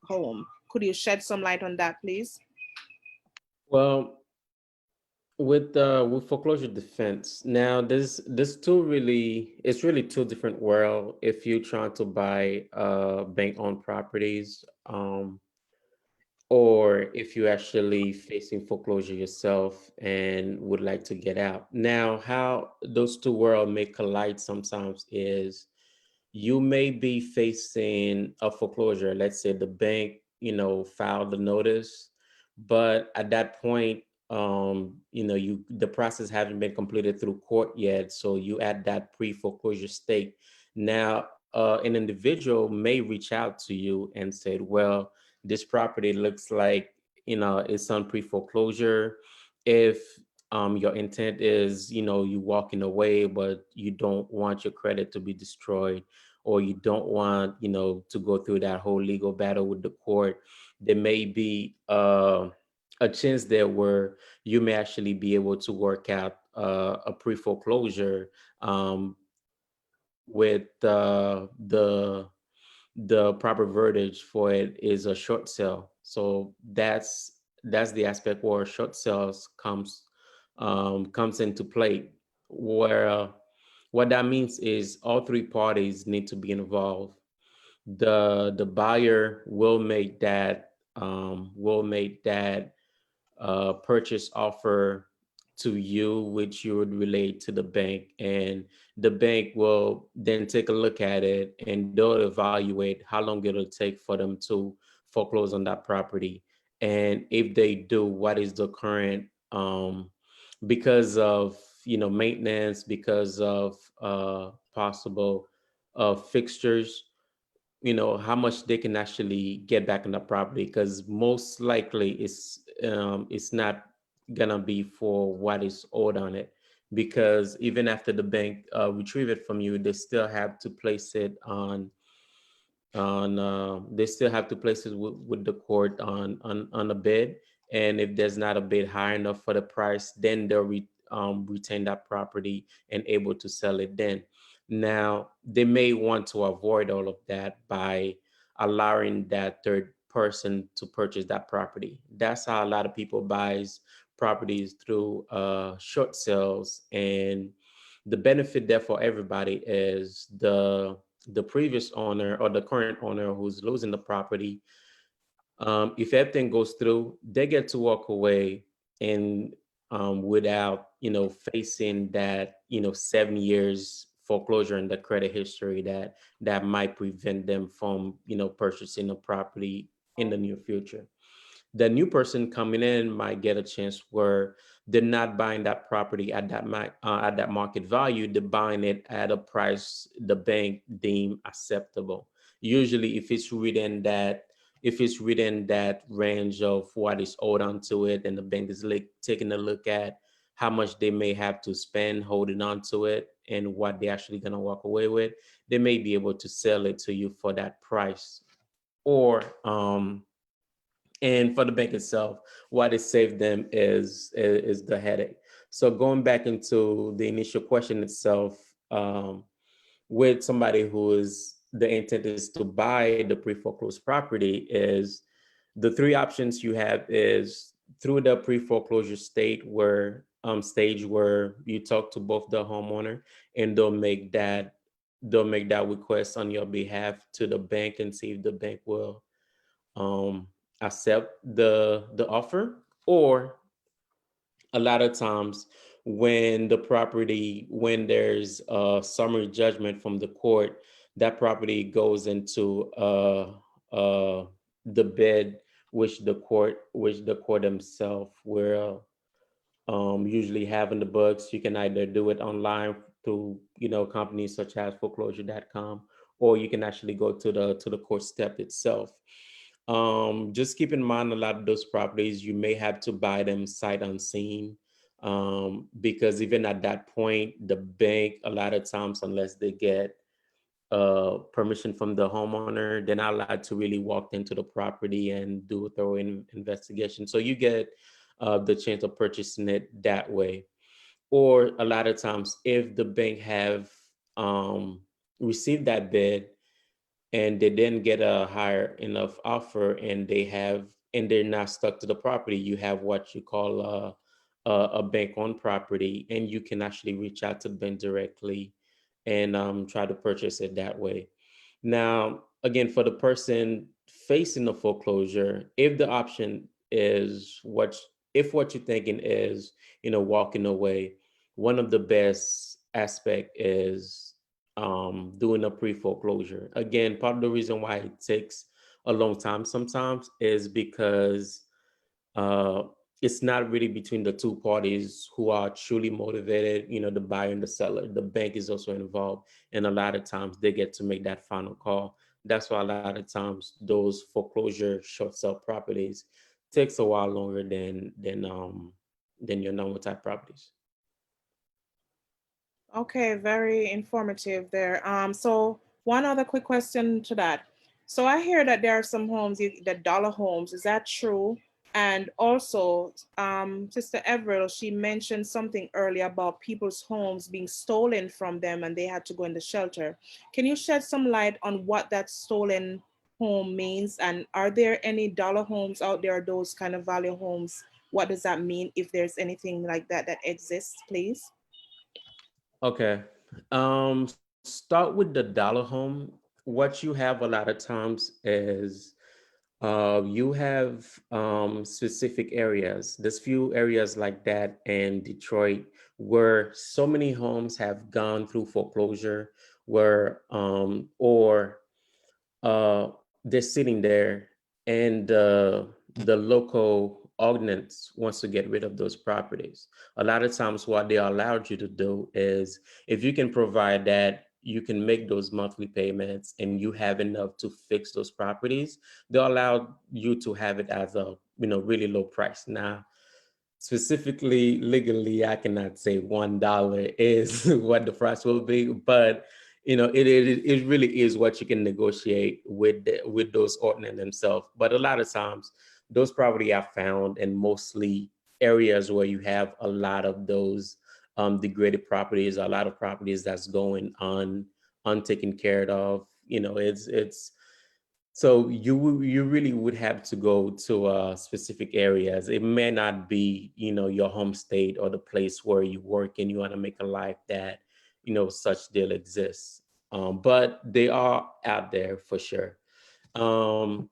home. Could you shed some light on that, please? Well, with foreclosure defense, now there's it's really two different world. If you're trying to buy bank-owned properties, or if you're actually facing foreclosure yourself and would like to get out. Now, how those two worlds may collide sometimes is you may be facing a foreclosure. Let's say the bank, filed the notice, but at that point, the process haven't been completed through court yet. So you at that pre-foreclosure state. Now, an individual may reach out to you and said, well, this property looks like, it's on pre-foreclosure. If your intent is, you walking away, but you don't want your credit to be destroyed, or you don't want, to go through that whole legal battle with the court. There may be a chance there where you may actually be able to work out a pre-foreclosure with the proper verdict for it is a short sale. So that's the aspect where short sales comes into play. Where what that means is all three parties need to be involved. The buyer will make that purchase offer to you, which you would relate to the bank, and the bank will then take a look at it and they'll evaluate how long it'll take for them to foreclose on that property. And if they do, what is the current because of maintenance, because of possible fixtures, how much they can actually get back on the property, because most likely it's not gonna be for what is owed on it, because even after the bank retrieve it from you, they still have to place it on they still have to place it with the court on a bid. And if there's not a bid high enough for the price, then they'll retain that property and able to sell it then. Now they may want to avoid all of that by allowing that third person to purchase that property. That's how a lot of people buys properties, through short sales. And the benefit there for everybody is the previous owner or the current owner who's losing the property. If everything goes through, they get to walk away and without facing that 7 years foreclosure in the credit history that might prevent them from purchasing a property in the near future. The new person coming in might get a chance where they're not buying that property at that market value. They're buying it at a price the bank deem acceptable. Usually, if it's within that range of what is owed onto it, and the bank is taking a look at how much they may have to spend holding on to it and what they're actually going to walk away with, they may be able to sell it to you for that price. Or and for the bank itself, what it saved them is the headache. So going back into the initial question itself, with somebody who is the intent is to buy the pre-foreclosed property, is the three options you have is through the pre-foreclosure stage where you talk to both the homeowner, and they'll make that request on your behalf to the bank and see if the bank will um, accept the offer. Or a lot of times, when there's a summary judgment from the court, that property goes into the bid, which the court themselves will usually have in the books. You can either do it online through companies such as foreclosure.com, or you can actually go to the court step itself. Just keep in mind, a lot of those properties you may have to buy them sight unseen, because even at that point, the bank, a lot of times, unless they get permission from the homeowner, they're not allowed to really walk into the property and do a thorough investigation. So you get the chance of purchasing it that way. Or a lot of times, if the bank have received that bid and they didn't get a higher enough offer, and they're not stuck to the property, you have what you call a bank owned property, and you can actually reach out to the bank directly and try to purchase it that way. Now, again, for the person facing the foreclosure, if the option is what you're thinking is, walking away, one of the best aspect is doing a pre-foreclosure. Again, part of the reason why it takes a long time sometimes is because uh, it's not really between the two parties who are truly motivated, the buyer and the seller. The bank is also involved, and a lot of times they get to make that final call. That's why a lot of times those foreclosure short sale properties takes a while longer than than your normal type properties. Okay, very informative there. So one other quick question to that. So I hear that there are some homes, the dollar homes. Is that true? And also, Sister Everett, she mentioned something earlier about people's homes being stolen from them and they had to go in the shelter. Can you shed some light on what that stolen home means? And are there any dollar homes out there, those kind of value homes? What does that mean if there's anything like that that exists, please? Okay. Start with the dollar home. What you have a lot of times is you have specific areas. There's few areas like that in Detroit where so many homes have gone through foreclosure, where or they're sitting there, and the local ordinance wants to get rid of those properties. A lot of times, what they allowed you to do is, if you can provide that, you can make those monthly payments, and you have enough to fix those properties. They'll allow you to have it as a really low price. Now, specifically legally, I cannot say $1 is what the price will be, but it really is what you can negotiate with with those ordinance themselves. But a lot of times, those property are found in mostly areas where you have a lot of those degraded properties, a lot of properties that's going on untaken care of. It's so you really would have to go to specific areas. It may not be, your home state or the place where you work and you want to make a life that, such deal exists. But they are out there for sure. Um,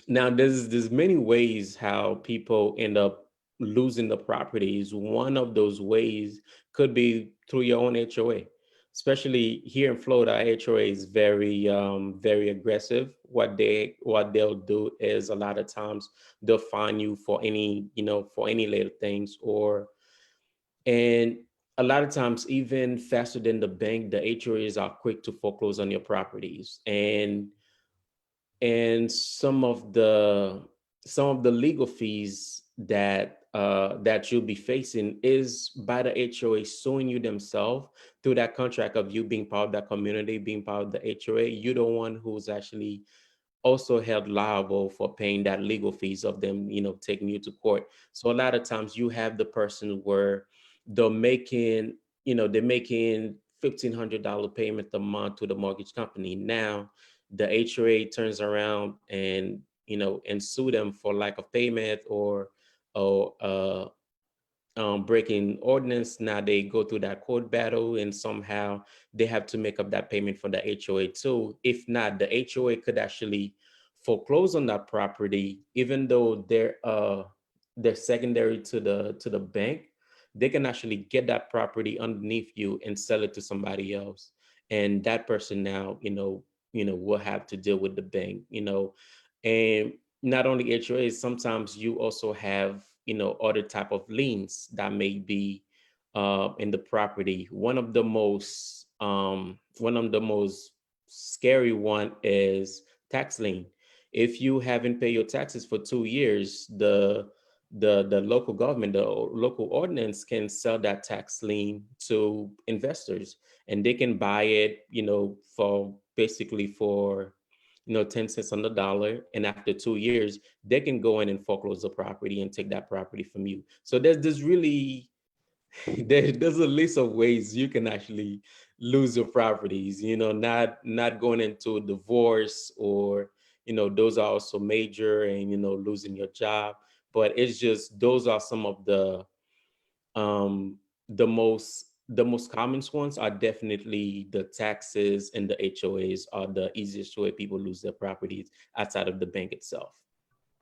Now there's many ways how people end up losing the properties. One of those ways could be through your own HOA. Especially here in Florida, HOA is very aggressive. What they'll do is, a lot of times they'll fine you for any little things, and a lot of times, even faster than the bank, the HOAs are quick to foreclose on your properties. And some of the legal fees that you'll be facing is by the HOA suing you themselves through that contract of you being part of that community, being part of the HOA. You're the one who's actually also held liable for paying that legal fees of them, taking you to court. So a lot of times you have the person where they're making $1,500 payment a month to the mortgage company. Now the HOA turns around and sue them for lack of payment, or breaking ordinance. Now they go through that court battle, and somehow they have to make up that payment for the HOA too. If not, the HOA could actually foreclose on that property, even though they're secondary to the bank. They can actually get that property underneath you and sell it to somebody else, and that person now will have to deal with the bank. And not only HOAs, sometimes you also have other type of liens that may be in the property. One of the most scary one is tax lien. If you haven't paid your taxes for 2 years, the local government, the local ordinance can sell that tax lien to investors, and they can buy it, for basically for 10 cents on the dollar. And after 2 years, they can go in and foreclose the property and take that property from you. So there's really there's a list of ways you can actually lose your properties, not going into a divorce, or those are also major, and losing your job. But it's just, those are some of um the most common ones are definitely the taxes, and the HOAs are the easiest way people lose their properties outside of the bank itself.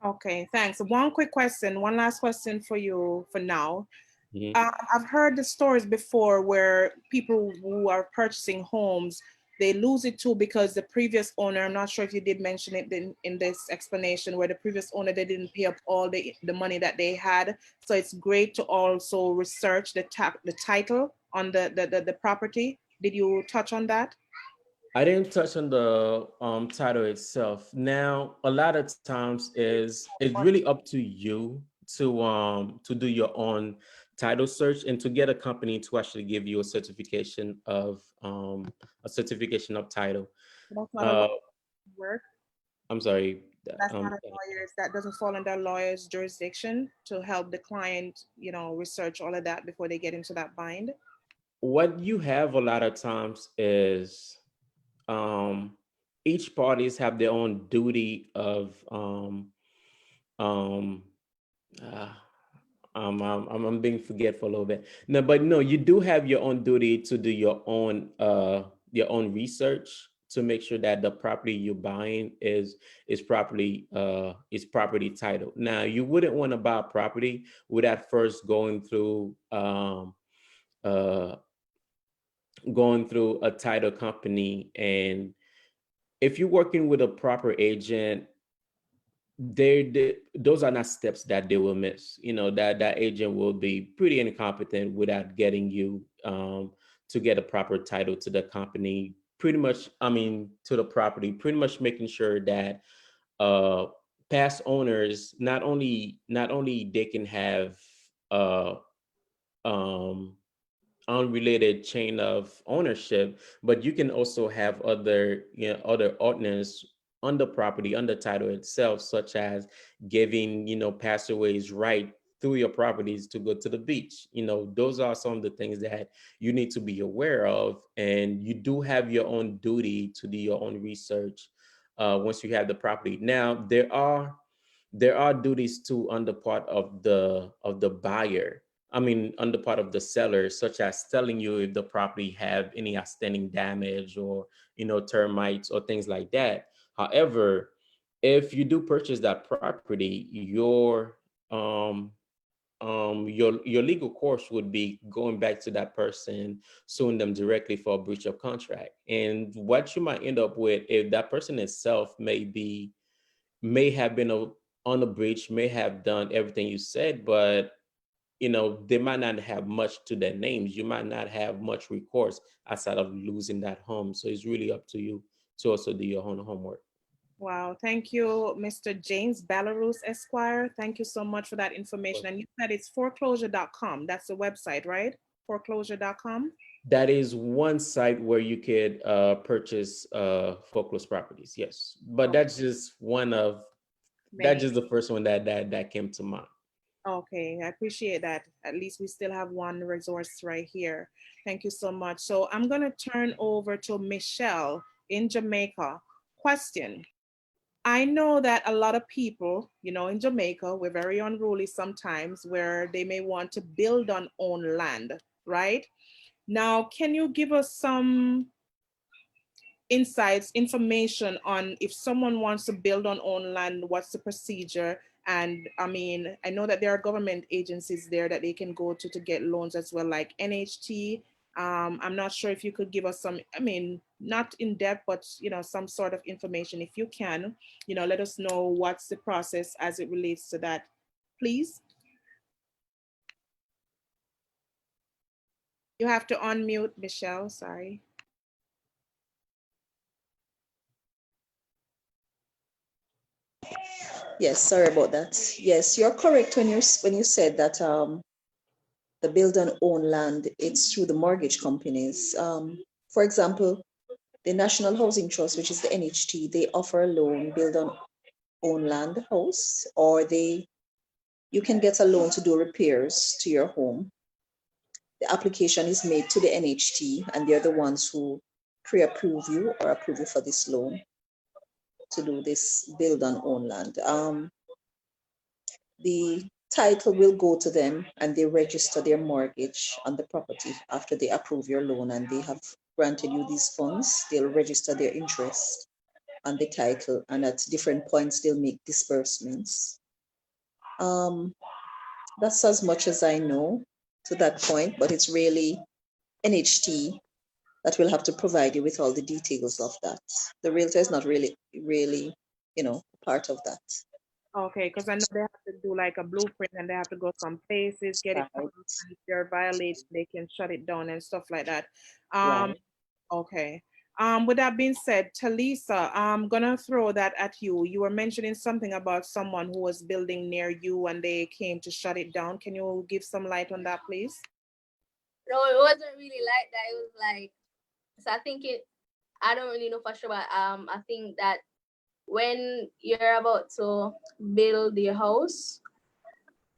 Okay, thanks. One quick question, one last question for you for now. Mhm. I've heard the stories before where people who are purchasing homes, they lose it too because the previous owner, I'm not sure if you did mention it in this explanation, where the previous owner, they didn't pay up all the money that they had. So it's great to also research the title on the property. Did you touch on that? I didn't touch on the title itself. Now, a lot of times it's really up to you to do your own title search and to get a company to actually give you a certification of title. That's not a Uh, work. I'm sorry. That's not a lawyer's. That doesn't fall under lawyer's jurisdiction to help the client, research all of that before they get into that bind. What you have a lot of times is each parties have their own duty of um, uh, I'm being forgetful a little bit. No, but no, you do have your own duty to do your own research to make sure that the property you're buying is properly titled. Now, you wouldn't want to buy a property without first uh, going through a title company. And if you're working with a proper agent, those are not steps that they will miss. That agent will be pretty incompetent without getting you to get a proper title to the company, pretty much, to the property, pretty much making sure that past owners not only they can have uh um unrelated chain of ownership, but you can also have other owners on the property, on the title itself, such as giving, passaways right through your properties to go to the beach. Those are some of the things that you need to be aware of, and you do have your own duty to do your own research once you have the property. Now, there are duties too on the part of the buyer. On the part of the seller, such as telling you if the property have any outstanding damage or termites or things like that. However, if you do purchase that property, your legal course would be going back to that person, suing them directly for a breach of contract. And what you might end up with, if that person itself may have been on a breach, may have done everything you said, but they might not have much to their names. You might not have much recourse outside of losing that home. So it's really up to you to also do your own homework. Wow. Thank you, Mr. James Belarus, Esquire. Thank you so much for that information. And you said it's foreclosure.com. That's the website, right? Foreclosure.com. That is one site where you could purchase foreclosed properties. Yes, but that's just that's just the first one that came to mind. Okay, I appreciate that. At least we still have one resource right here. Thank you so much. So I'm going to turn over to Michelle in Jamaica. Question. I know that a lot of people, in Jamaica, we're very unruly sometimes where they may want to build on own land, right? Now, can you give us some insights, information on if someone wants to build on own land, what's the procedure? And I know that there are government agencies there that they can go to get loans as well, like NHT. I'm not sure if you could give us some, not in depth, but some sort of information. If you can, let us know what's the process as it relates to that, please. You have to unmute, Michelle, sorry. Yes, sorry about that. Yes, you're correct when you said that the build and own land, it's through the mortgage companies. For example, the National Housing Trust, which is the NHT, they offer a loan, build on own land house, or you can get a loan to do repairs to your home. The application is made to the NHT, and they're the ones who pre-approve you or approve you for this loan to do this build on own land. The title will go to them and they register their mortgage on the property after they approve your loan and they have granted you these funds. They'll register their interest on the title, and at different points they'll make disbursements. That's as much as I know to that point, but it's really NHT that will have to provide you with all the details of that. The realtor is not really part of that. Okay, because I know they have to do like a blueprint and they have to go some places, get it, Right. and if they're violating, they can shut it down and stuff like that. Right. Okay. With that being said, Talisa, I'm gonna throw that at you. You were mentioning something about someone who was building near you and they came to shut it down. Can you give some light on that, please? No, it wasn't really like that. It was like, so I don't really know for sure, but I think that when you're about to build your house,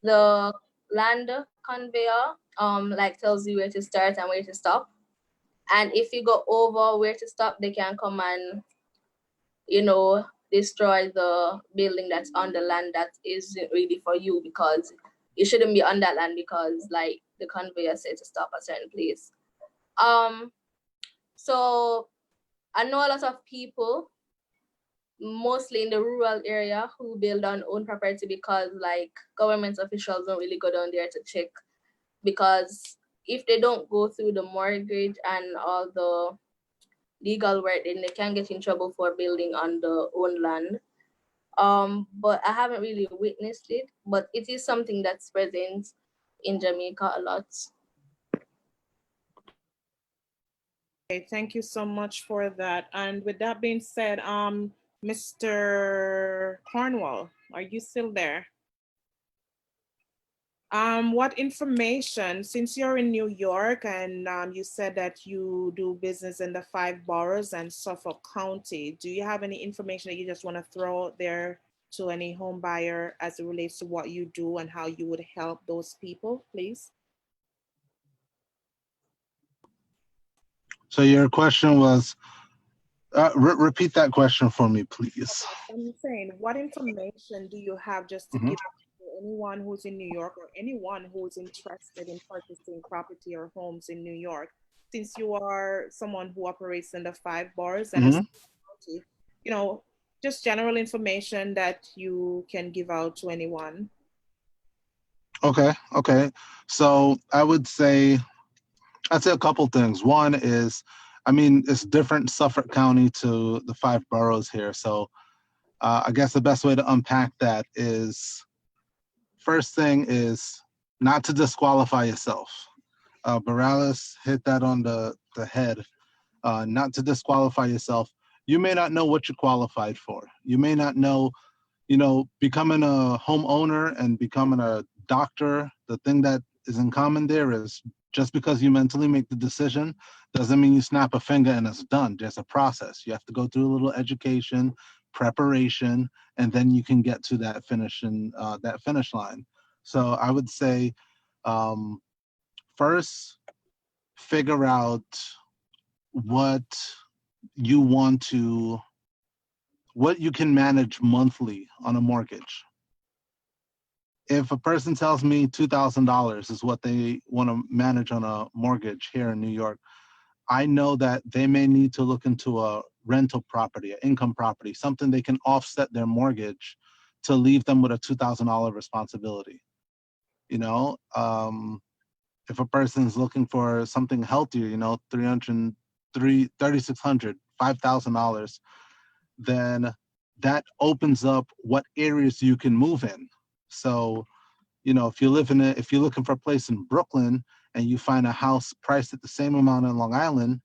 the land conveyor like tells you where to start and where to stop. And if you go over where to stop, they can come and, destroy the building that's on the land that isn't really for you, because you shouldn't be on that land because like the conveyor said to stop a certain place. So I know a lot of people, mostly in the rural area, who build on own property because like government officials don't really go down there to check, because if they don't go through the mortgage and all the legal work, then they can get in trouble for building on the own land. But I haven't really witnessed it, but it is something that's present in Jamaica a lot. Okay, thank you so much for that. And with that being said, Mr. Cornwall, are you still there? What information, since you're in New York and you said that you do business in the 5 boroughs and Suffolk County, do you have any information that you just want to throw there to any home buyer as it relates to what you do and how you would help those people, please? So your question was, repeat that question for me, please. I'm saying, what information do you have just to give to anyone who's in New York or anyone who's interested in purchasing property or homes in New York? Since you are someone who operates in the 5 boroughs and county, just general information that you can give out to anyone. Okay. So I'd say a couple things. One is, it's different Suffolk County to the 5 boroughs here. So I guess the best way to unpack that is, first thing is not to disqualify yourself. Morales hit that on the head. Not to disqualify yourself. You may not know what you're qualified for. You may not know, becoming a homeowner and becoming a doctor, the thing that is in common there is just because you mentally make the decision doesn't mean you snap a finger and it's done. There's a process. You have to go through a little education, preparation, and then you can get to that finish line. So I would say, first, figure out what you can manage monthly on a mortgage. If a person tells me $2,000 is what they want to manage on a mortgage here in New York, I know that they may need to look into a rental property, an income property, something they can offset their mortgage to leave them with a $2,000 responsibility. If a person's looking for something healthier, $3,600, $5,000, then that opens up what areas you can move in. So, if you're looking for a place in Brooklyn and you find a house priced at the same amount in Long Island,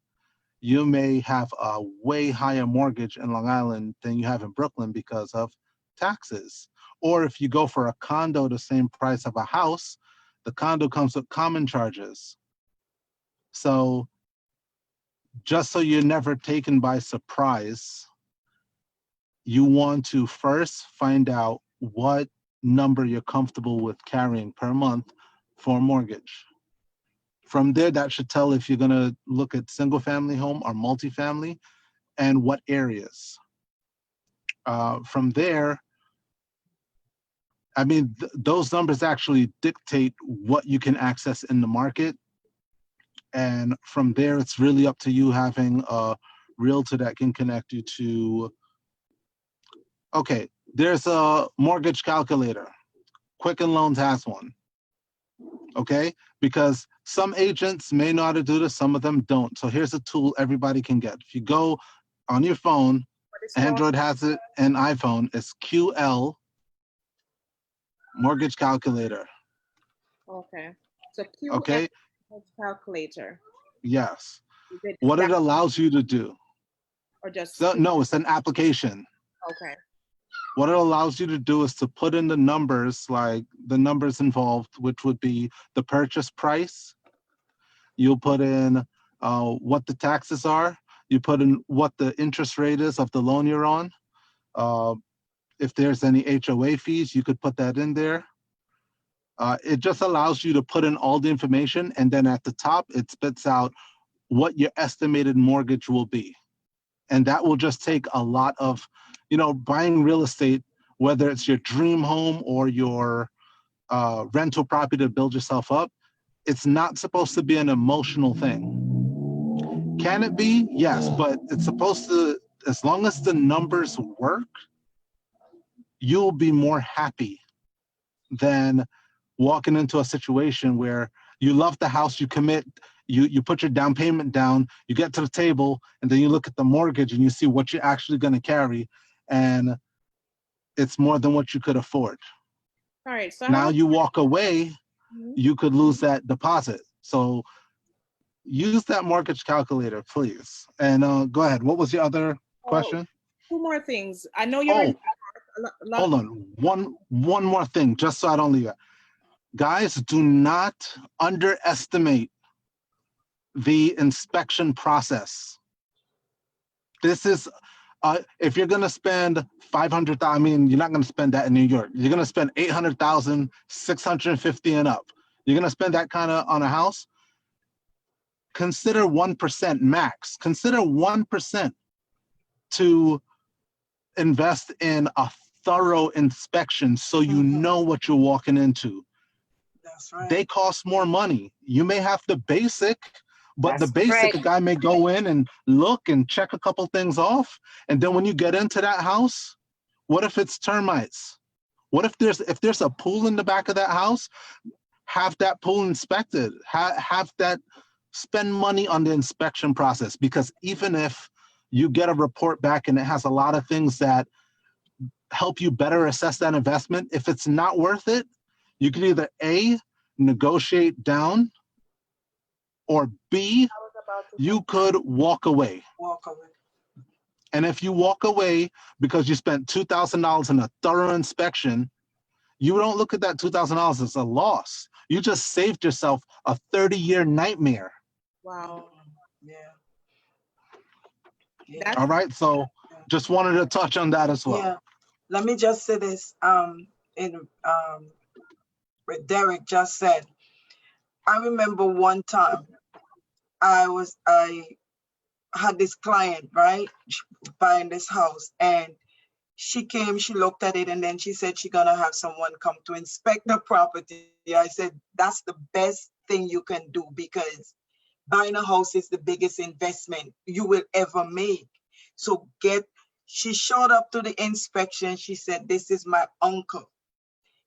you may have a way higher mortgage in Long Island than you have in Brooklyn because of taxes. Or if you go for a condo the same price of a house, the condo comes with common charges. So just so you're never taken by surprise, you want to first find out what number you're comfortable with carrying per month for a mortgage. From there, that should tell if you're going to look at single family home or multifamily and what areas. From there, those numbers actually dictate what you can access in the market. And from there, it's really up to you having a realtor that can connect you to, okay, there's a mortgage calculator. Quicken Loans has one, okay? Because some agents may know how to do this, some of them don't. So here's a tool everybody can get. If you go on your phone, Android has it, and iPhone, it's QL Mortgage Calculator. Okay. So QL Okay. calculator. Yes. What it allows you to do. or just So no, it's an application. Okay. What it allows you to do is to put in the numbers, like the numbers involved, which would be the purchase price. You'll put in what the taxes are. You put in what the interest rate is of the loan you're on. If there's any HOA fees, you could put that in there. It just allows you to put in all the information, and then at the top, it spits out what your estimated mortgage will be. And that will just take a lot of, buying real estate, whether it's your dream home or your rental property to build yourself up, it's not supposed to be an emotional thing. Can it be? Yes, but it's supposed to, as long as the numbers work, you'll be more happy than walking into a situation where you love the house, you commit, you put your down payment down, you get to the table, and then you look at the mortgage and you see what you're actually going to carry, and it's more than what you could afford. All right. So now you walk away, you could lose that deposit. So use that mortgage calculator, please. And go ahead. What was your other question? Two more things. I know you're. Hold on. One more thing, just so I don't leave it. Guys, do not underestimate the inspection process. This is, if you're gonna spend $500,000, I mean, you're not gonna spend that in New York. You're gonna spend $800,000, $650 and up. You're gonna spend that kind of on a house. Consider 1% max. Consider 1% to invest in a thorough inspection so you know what you're walking into. That's right. They cost more money. You may have the basic, but That's the basic, right. a guy may go in and look and check a couple things off. And then when you get into that house, what if it's termites? What if there's a pool in the back of that house? Have that pool inspected. Have that, spend money on the inspection process, because even if you get a report back and it has a lot of things that help you better assess that investment, if it's not worth it, you can either A, negotiate down, or B, you could walk away. Walk away. And if you walk away because you spent $2,000 in a thorough inspection, you don't look at that $2,000 as a loss. You just saved yourself a 30-year nightmare. Wow. Yeah. All right, so just wanted to touch on that as well. Yeah. Let me just say this, what Derek just said. I remember one time I had this client, right, buying this house, and she came, she looked at it, and then she said she's gonna have someone come to inspect the property. I said, that's the best thing you can do, because buying a house is the biggest investment you will ever make. So she showed up to the inspection. She said, this is my uncle.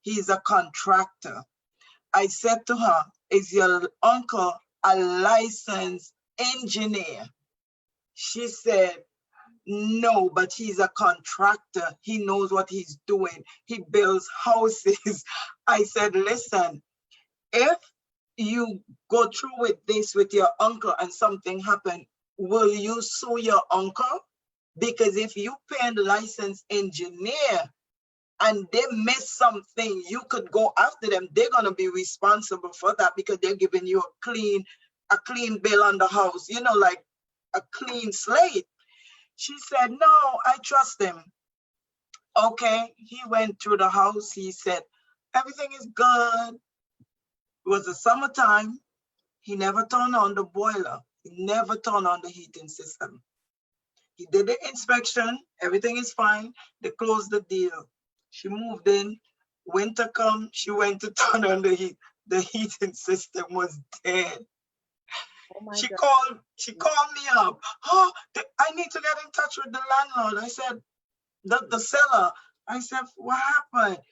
He's a contractor. I said to her, is your uncle a licensed engineer? She said, no, but he's a contractor. He knows what he's doing. He builds houses. I said, listen, if you go through with this with your uncle and something happened, will you sue your uncle? Because if you pay the licensed engineer and they miss something, you could go after them. They're gonna be responsible for that, because they're giving you a clean bill on the house, like a clean slate. She said, no, I trust him. Okay, he went through the house. He said, everything is good. It was the summertime. He never turned on the boiler. He never turned on the heating system. He did the inspection. Everything is fine. They closed the deal. She moved in. Winter come. She went to turn on the heat. The heating system was dead. Oh she called me up. Oh, I need to get in touch with the landlord. I said, the seller. I said, what happened?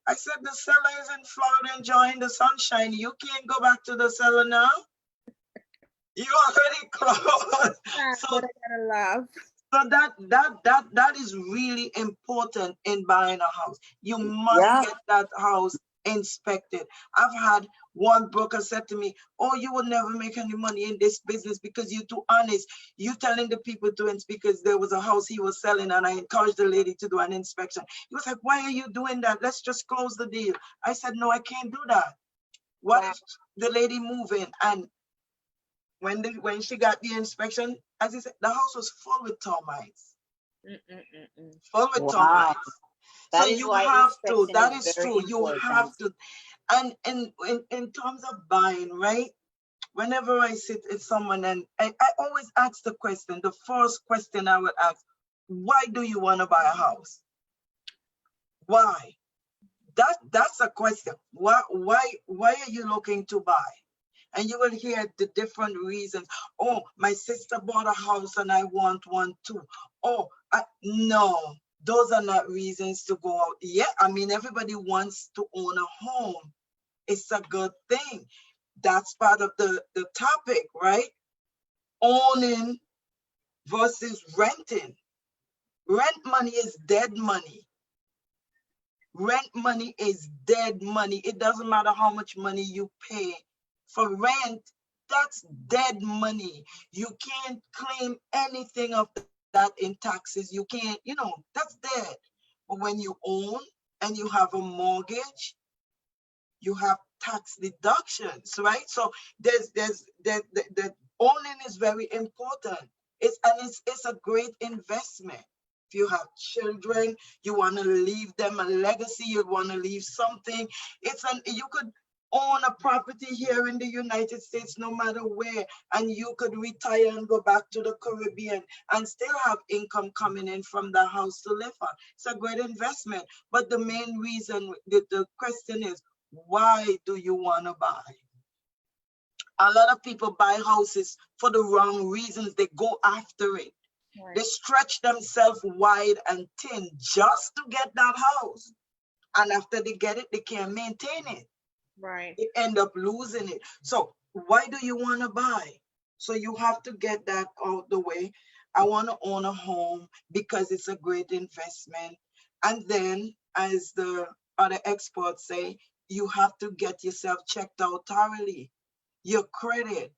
I said, the seller is in Florida enjoying the sunshine. You can't go back to the seller now. You already closed. So I gotta laugh. So that is really important in buying a house. You must get that house inspected. I've had one broker said to me, oh, you will never make any money in this business because you're too honest. You telling the people to inspect, because there was a house he was selling and I encouraged the lady to do an inspection. He was like, why are you doing that? Let's just close the deal. I said, no, I can't do that. What if the lady move in? And when she got the inspection, as he said, the house was full with termites. Full with termites. So you have to, that is true. You have to. And in terms of buying, right? Whenever I sit with someone and I always ask the question, the first question I would ask, why do you want to buy a house? Why? That's a question. Why are you looking to buy? And you will hear the different reasons. Oh, my sister bought a house and I want one too. Oh, no, those are not reasons to go out. Yeah, I mean, everybody wants to own a home. It's a good thing. That's part of the topic, right? Owning versus renting. Rent money is dead money. Rent money is dead money. It doesn't matter how much money you pay for rent. That's dead money. You can't claim anything of that in taxes. You can't, that's dead. But when you own and you have a mortgage, you have tax deductions, right? So the owning is very important. It's a great investment. If you have children, you want to leave them a legacy, you want to leave something. You could own a property here in the United States, no matter where, and you could retire and go back to the Caribbean and still have income coming in from the house to live on. It's a great investment. But the main reason, the question is, why do you want to buy? A lot of people buy houses for the wrong reasons. They go after it. Right. They stretch themselves wide and thin just to get that house. And after they get it, they can't maintain it. Right. They end up losing it. So why do you want to buy? So you have to get that out the way. I want to own a home because it's a great investment. And then, as the other experts say, you have to get yourself checked out thoroughly. Your credit.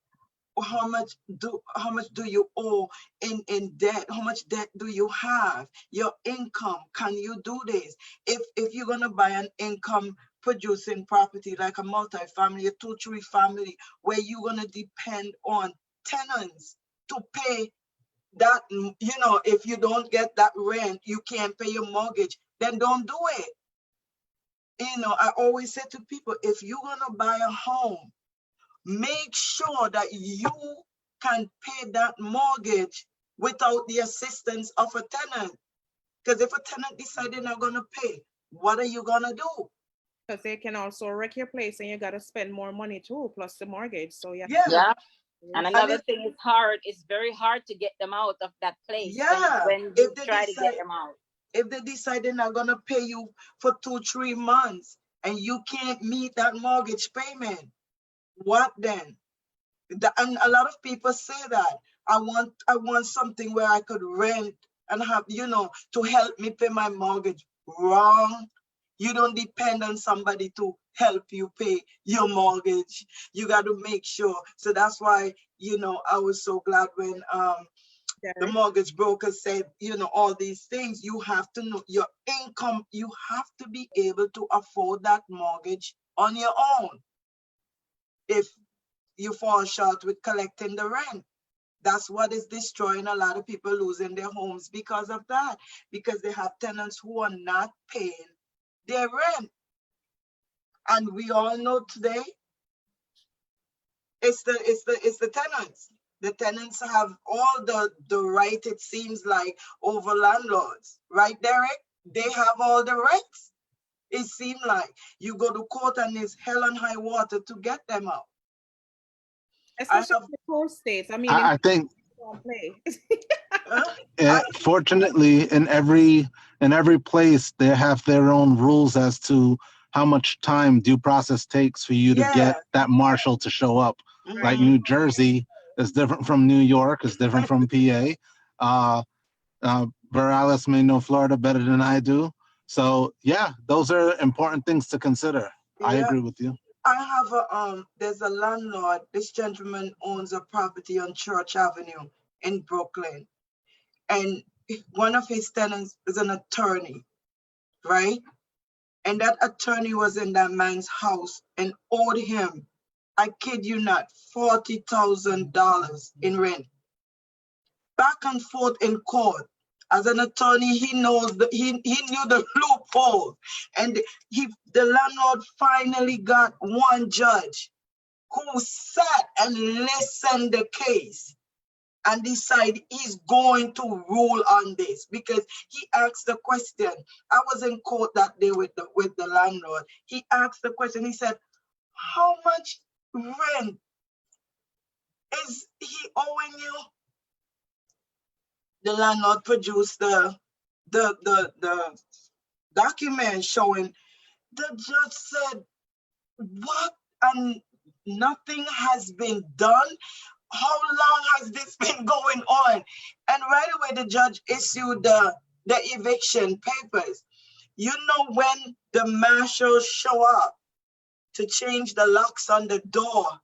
How much do you owe in debt? How much debt do you have? Your income, can you do this? If you're gonna buy an income producing property like a multi-family, a 2-3 family, where you're gonna depend on tenants to pay that, if you don't get that rent, you can't pay your mortgage, then don't do it. I always say to people, if you're gonna buy a home, make sure that you can pay that mortgage without the assistance of a tenant. Because if a tenant decides they're not going to pay, what are you going to do? Because they can also wreck your place and you got to spend more money too, plus the mortgage. So yeah. And another thing is hard. It's very hard to get them out of that place. Yeah. When you try to get them out. If they decide they're not going to pay you for 2-3 months and you can't meet that mortgage payment, what then? And a lot of people say that I want something where I could rent and have, to help me pay my mortgage. Wrong. You don't depend on somebody to help you pay your mortgage. You got to make sure. So that's why, I was so glad when the mortgage broker said, all these things. You have to know your income. You have to be able to afford that mortgage on your own. If you fall short with collecting the rent, that's what is destroying a lot of people, losing their homes because of that, because they have tenants who are not paying their rent. And we all know today it's the tenants. The tenants have all the right, it seems like, over landlords, right, Derek? They have all the rights. It seems like you go to court and it's hell and high water to get them out. Especially in the coast states. I mean, I think don't play. Fortunately, in every place, they have their own rules as to how much time due process takes for you to get that marshal to show up. Like New Jersey is different from New York, is different from PA. Morales may know Florida better than I do. So yeah, those are important things to consider. I Yeah, agree with you. I have there's a landlord. This gentleman owns a property on Church Avenue in Brooklyn. And one of his tenants is an attorney, right? And that attorney was in that man's house and owed him, I kid you not, $40,000 in rent. Back and forth in court. As an attorney, he knows he knew the loophole. And the landlord finally got one judge who sat and listened the case and decide he's going to rule on this, because he asked the question. I was in court that day with the landlord. He asked the question. He said, "How much rent is he owing you?" The landlord produced the document showing. The judge said, "What? And nothing has been done? How long has this been going on?" And right away, the judge issued the eviction papers. You know, when the marshals show up to change the locks on the door,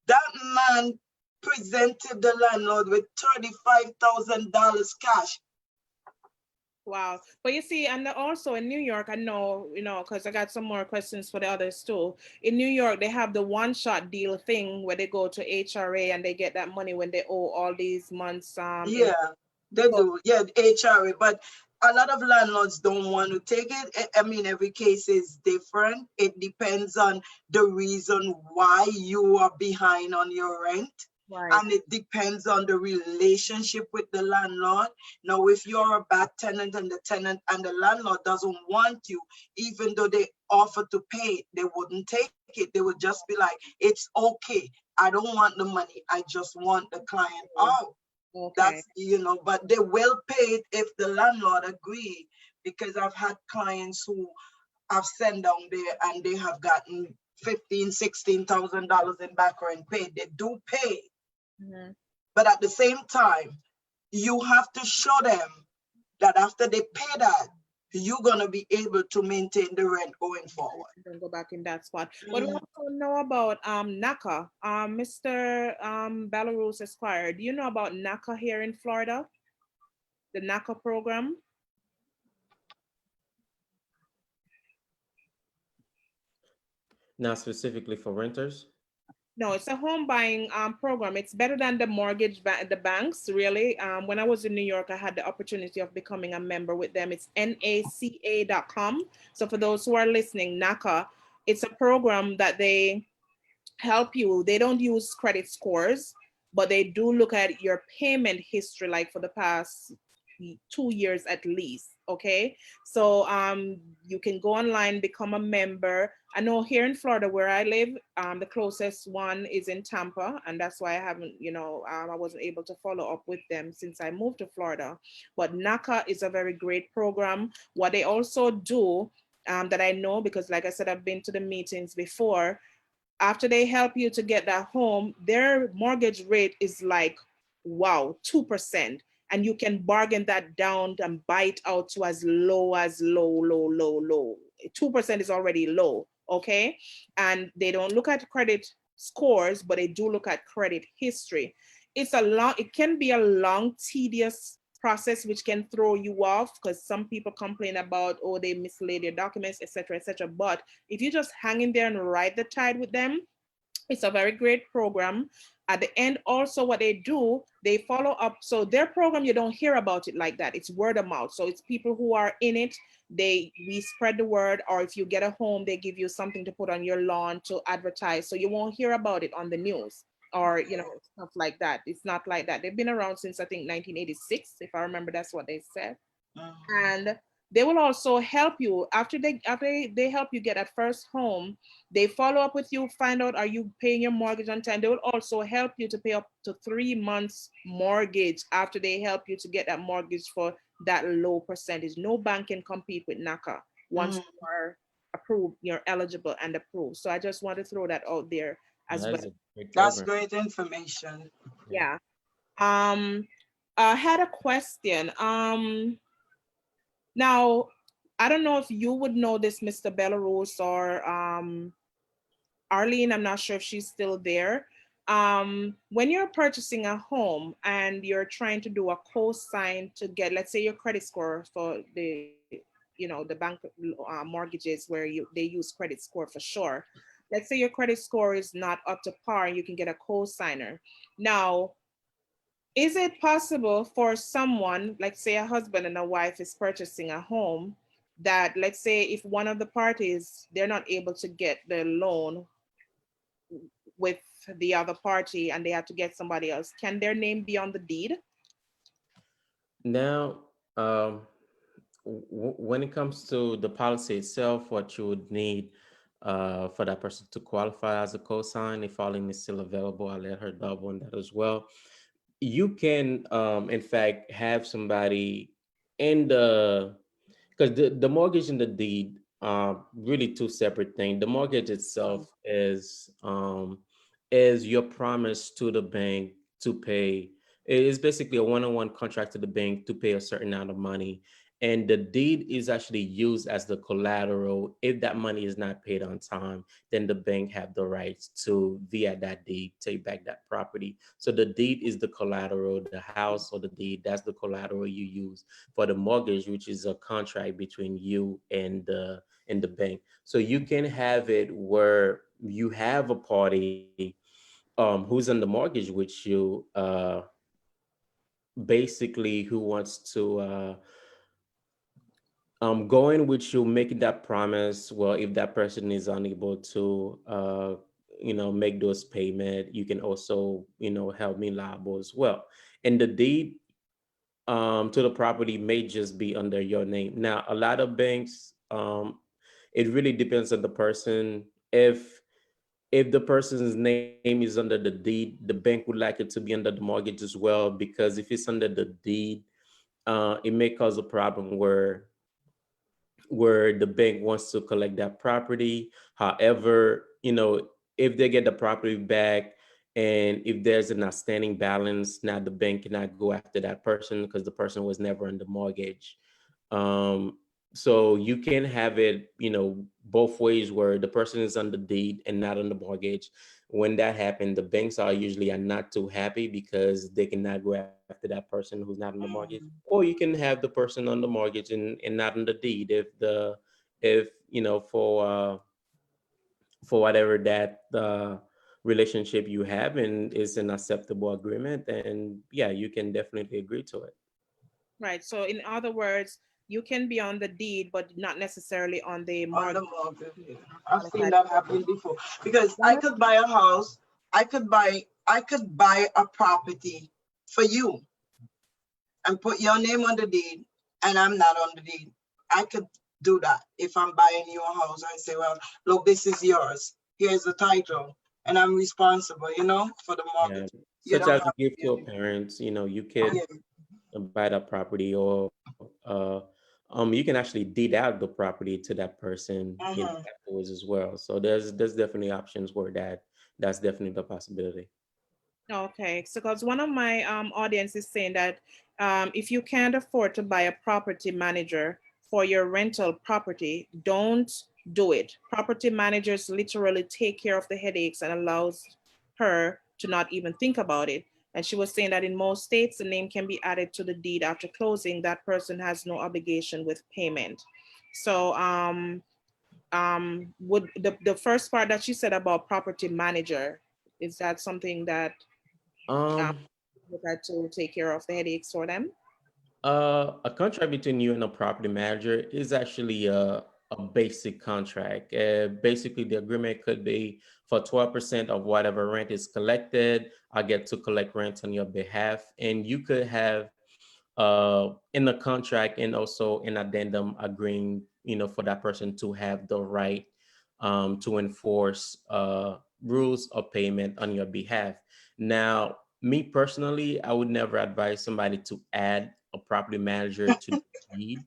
that man presented the landlord with $35,000 cash. Wow. But you see, and also in New York, I know, because I got some more questions for the others too. In New York, they have the one-shot deal thing where they go to HRA and they get that money when they owe all these months. Yeah, they do. Yeah, HRA. But a lot of landlords don't want to take it. I mean, every case is different. It depends on the reason why you are behind on your rent. Right. And it depends on the relationship with the landlord. Now, if you're a bad tenant and the tenant and the landlord doesn't want you, even though they offer to pay, they wouldn't take it. They would just be like, "It's okay. I don't want the money. I just want the client out." Okay. That's, but they will pay it if the landlord agree, because I've had clients who have sent down there and they have gotten $15,000-$16,000 in back rent paid. They do pay. Mhm. But at the same time, you have to show them that after they pay that, you're going to be able to maintain the rent going forward. Don't go back in that spot. But we also know about NACA. Mr. Belarus Esquire, do you know about NACA here in Florida? The NACA program? Not specifically for renters. No, it's a home buying program. It's better than the the banks, really. When I was in New York, I had the opportunity of becoming a member with them. It's NACA.com. So for those who are listening, NACA, it's a program that they help you. They don't use credit scores, but they do look at your payment history, like for the past 2 years at least. Okay, so you can go online, become a member. I know here in Florida where I live, the closest one is in Tampa, and that's why I haven't, I wasn't able to follow up with them since I moved to Florida. But NACA is a very great program. What they also do, that I know, because like I said, I've been to the meetings before, after they help you to get that home, their mortgage rate is like, wow, 2%. And you can bargain that down and buy it out to as low. 2% is already low, okay? And they don't look at credit scores, but they do look at credit history. It can be a long, tedious process, which can throw you off, because some people complain about, oh, they mislaid their documents, etc., etc. But if you just hang in there and ride the tide with them, it's a very great program. At the end, also what they do, they follow up. So their program, you don't hear about it like that. It's word of mouth. So it's people who are in it. We spread the word, or if you get a home, they give you something to put on your lawn to advertise. So you won't hear about it on the news or, stuff like that. It's not like that. They've been around since I think 1986, if I remember, that's what they said. And they will also help you after they help you get that first home. They follow up with you, find out, are you paying your mortgage on time? They will also help you to pay up to 3 months mortgage after they help you to get that mortgage for that low percentage. No bank can compete with NACA once you are approved, you're eligible and approved. So I just want to throw that out there as well. That's great information. Yeah. I had a question. Now, I don't know if you would know this, Mr. Belarus or Arlene. I'm not sure if she's still there. When you're purchasing a home and you're trying to do a co-sign to get, let's say, your credit score for the bank mortgages where they use credit score for sure. Let's say your credit score is not up to par, and you can get a co-signer. Now, is it possible for someone, like say a husband and a wife is purchasing a home, that let's say if one of the parties they're not able to get the loan with the other party and they have to get somebody else, can their name be on the deed? Now, when it comes to the policy itself, what you would need for that person to qualify as a cosign, if Arlene is still available, I'll let her double on that as well. You can, in fact, have somebody in the, because the mortgage and the deed are really two separate things. The mortgage itself is your promise to the bank to pay. It is basically a one-on-one contract to the bank to pay a certain amount of money. And the deed is actually used as the collateral. If that money is not paid on time, then the bank have the rights to, via that deed, take back that property. So the deed is the collateral, the house or the deed, that's the collateral you use for the mortgage, which is a contract between you and the bank. So you can have it where you have a party who's on the mortgage with you, basically who wants to go in with you, making that promise. Well, if that person is unable to make those payment, you can also help me liable as well. And the deed to the property may just be under your name. Now, a lot of banks, it really depends on the person. If the person's name is under the deed, the bank would like it to be under the mortgage as well, because if it's under the deed, it may cause a problem where the bank wants to collect that property. However, if they get the property back and if there's an outstanding balance, now the bank cannot go after that person because the person was never in the mortgage. Um, so you can have it, both ways where the person is on the deed and not on the mortgage. When that happens, the banks are not too happy because they cannot go after that person who's not on the mortgage. Or you can have the person on the mortgage and not on the deed if for whatever that relationship you have and is an acceptable agreement, and yeah, you can definitely agree to it. Right. So in other words, you can be on the deed, but not necessarily on the On the mortgage. mortgage. Yeah. I've seen that happen before. Because I could buy a house, I could buy a property for you and put your name on the deed, and I'm not on the deed. I could do that if I'm buying you a house. I say, well, look, this is yours. Here's the title, and I'm responsible, for the Yeah, mortgage. You such don't as a have to gift be to on a it. parent, you could Yeah. buy that property, or you can actually deed out the property to that person, Mm-hmm. afterwards as well. So there's definitely options where that's definitely the possibility. Okay, so because one of my audience is saying that if you can't afford to buy a property manager for your rental property, don't do it. Property managers literally take care of the headaches and allows her to not even think about it. And she was saying that in most states, the name can be added to the deed after closing. That person has no obligation with payment. So would the first part that she said about property manager, is that something that um, Um, we had to take care of the headaches for them? a contract between you and a property manager is actually a basic contract. Basically, the agreement could be for 12% of whatever rent is collected, I get to collect rent on your behalf. And you could have in the contract and also an addendum agreeing, for that person to have the right to enforce rules of payment on your behalf. Now, me personally, I would never advise somebody to add a property manager to the deed.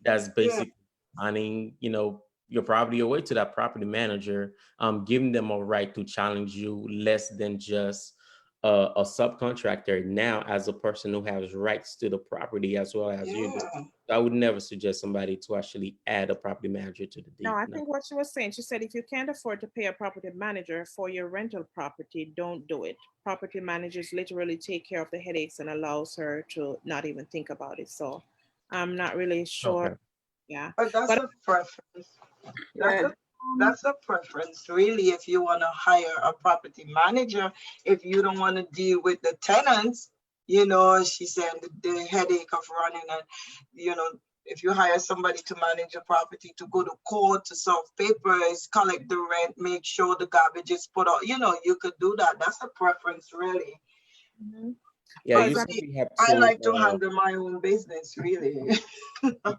That's Yeah. basically signing, your property away to that property manager, giving them a right to challenge you less than just a subcontractor now as a person who has rights to the property as well as you do. Yeah. So I would never suggest somebody to actually add a property manager to the No, deed. I think what she was saying, she said if you can't afford to pay a property manager for your rental property, don't do it. Property managers literally take care of the headaches and allows her to not even think about it. So I'm not really sure. Okay. Yeah. But that's But a preference. That's yeah, a that's a preference, really, if you want to hire a property manager. If you don't want to deal with the tenants, she said the headache of running and, if you hire somebody to manage a property, to go to court, to serve papers, collect the rent, make sure the garbage is put out, you could do that. That's a preference, really. mhm. Yeah, For you example, simply have I like to to handle my own business, really.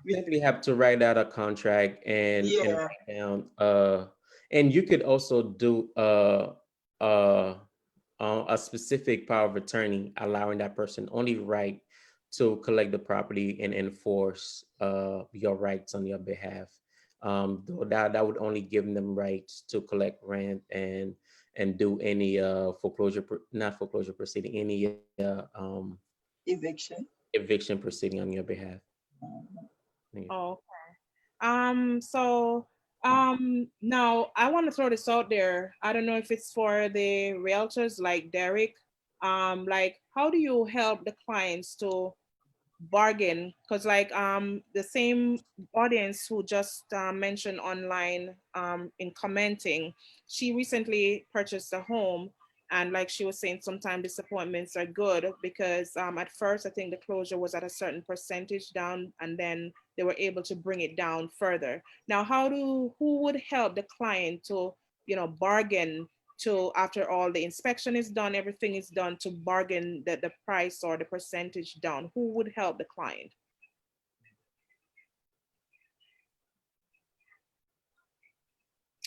simply have to write out a contract and Yeah, write down and you could also do uh a specific power of attorney allowing that person only right to collect the property and enforce your rights on your behalf. Though that would only give them rights to collect rent and do any not foreclosure proceeding, any eviction. eviction proceeding on your behalf. Yeah. oh, so now I want to throw this out there. I don't know if it's for the realtors like Derek. Like how do you help the clients to bargain? Because like the same audience who just mentioned online in commenting, she recently purchased a home, and like she was saying, sometimes disappointments are good because at first I think the closure was at a certain percentage down, and then they were able to bring it down further. Now who would help the client to bargain, to after all the inspection is done, everything is done, to bargain the price or the percentage down? Who would help the client?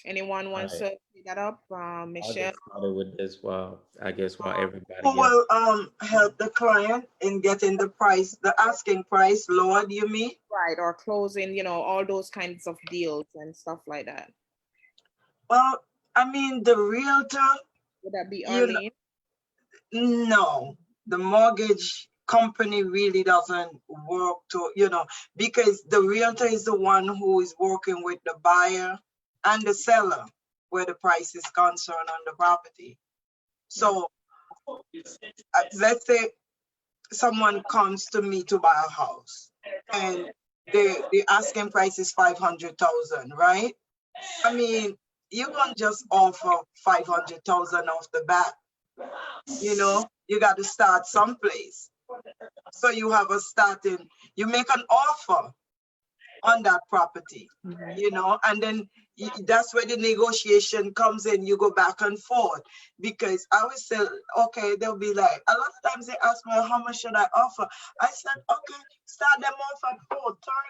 Anyone All wants right. to pick that up? I'll Michelle? get started with this while Who everybody else. will help the client in getting the asking price lowered, you mean? Right, or closing, all those kinds of deals and stuff like that. Well, I mean, the realtor, Would that be you Arlene? no, the mortgage company really doesn't work because the realtor is the one who is working with the buyer and the seller where the price is concerned on the property. So let's say someone comes to me to buy a house and the asking price is 500,000, right? I mean, you can't just offer 500,000 off the bat. You got to start someplace. So you have you make an offer on that property, and then that's where the negotiation comes in. You go back and forth because I always say, okay, they'll be like, a lot of times they ask me, how much should I offer? I said, okay, start them off at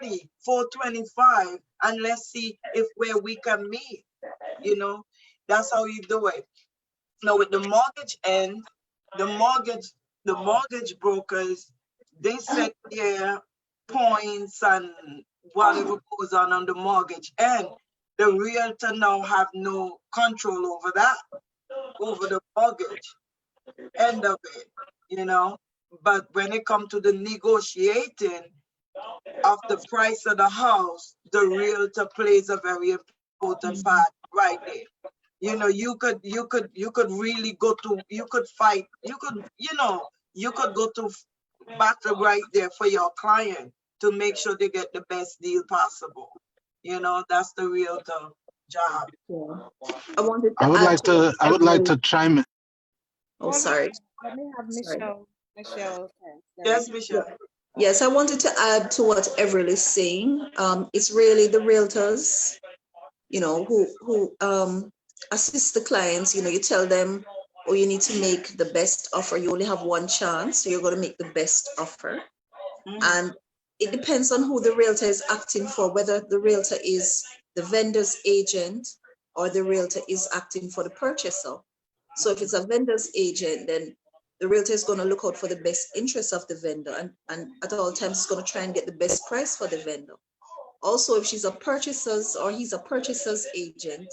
430, 425, and let's see if where we can meet. That's how you do it. Now with the mortgage end, the mortgage brokers, they set their points and whatever goes on the mortgage end. The realtor now have no control over that, over the mortgage end of it. But when it comes to the negotiating of the price of the house, the realtor plays a very important part right there. You could really go to, you could fight, you could go to battle right there for your client to make sure they get the best deal possible. That's the realtor job. Yeah. I wanted I to would add like to what to I would like everyone. to chime in. Oh, Hold on. sorry. Let me have Sorry. Michelle first. Yes, Derek. Michelle. Yes, I wanted to add to what Everett is saying. It's really the realtors, who assist the clients. You tell them, oh, you need to make the best offer. You only have one chance, so you're going to make the best offer. And it depends on who the realtor is acting for, whether the realtor is the vendor's agent or the realtor is acting for the purchaser. So if it's a vendor's agent, then the realtor is going to look out for the best interest of the vendor, and at all times it's going to try and get the best price for the vendor. Also, if she's a purchaser's or he's a purchaser's agent,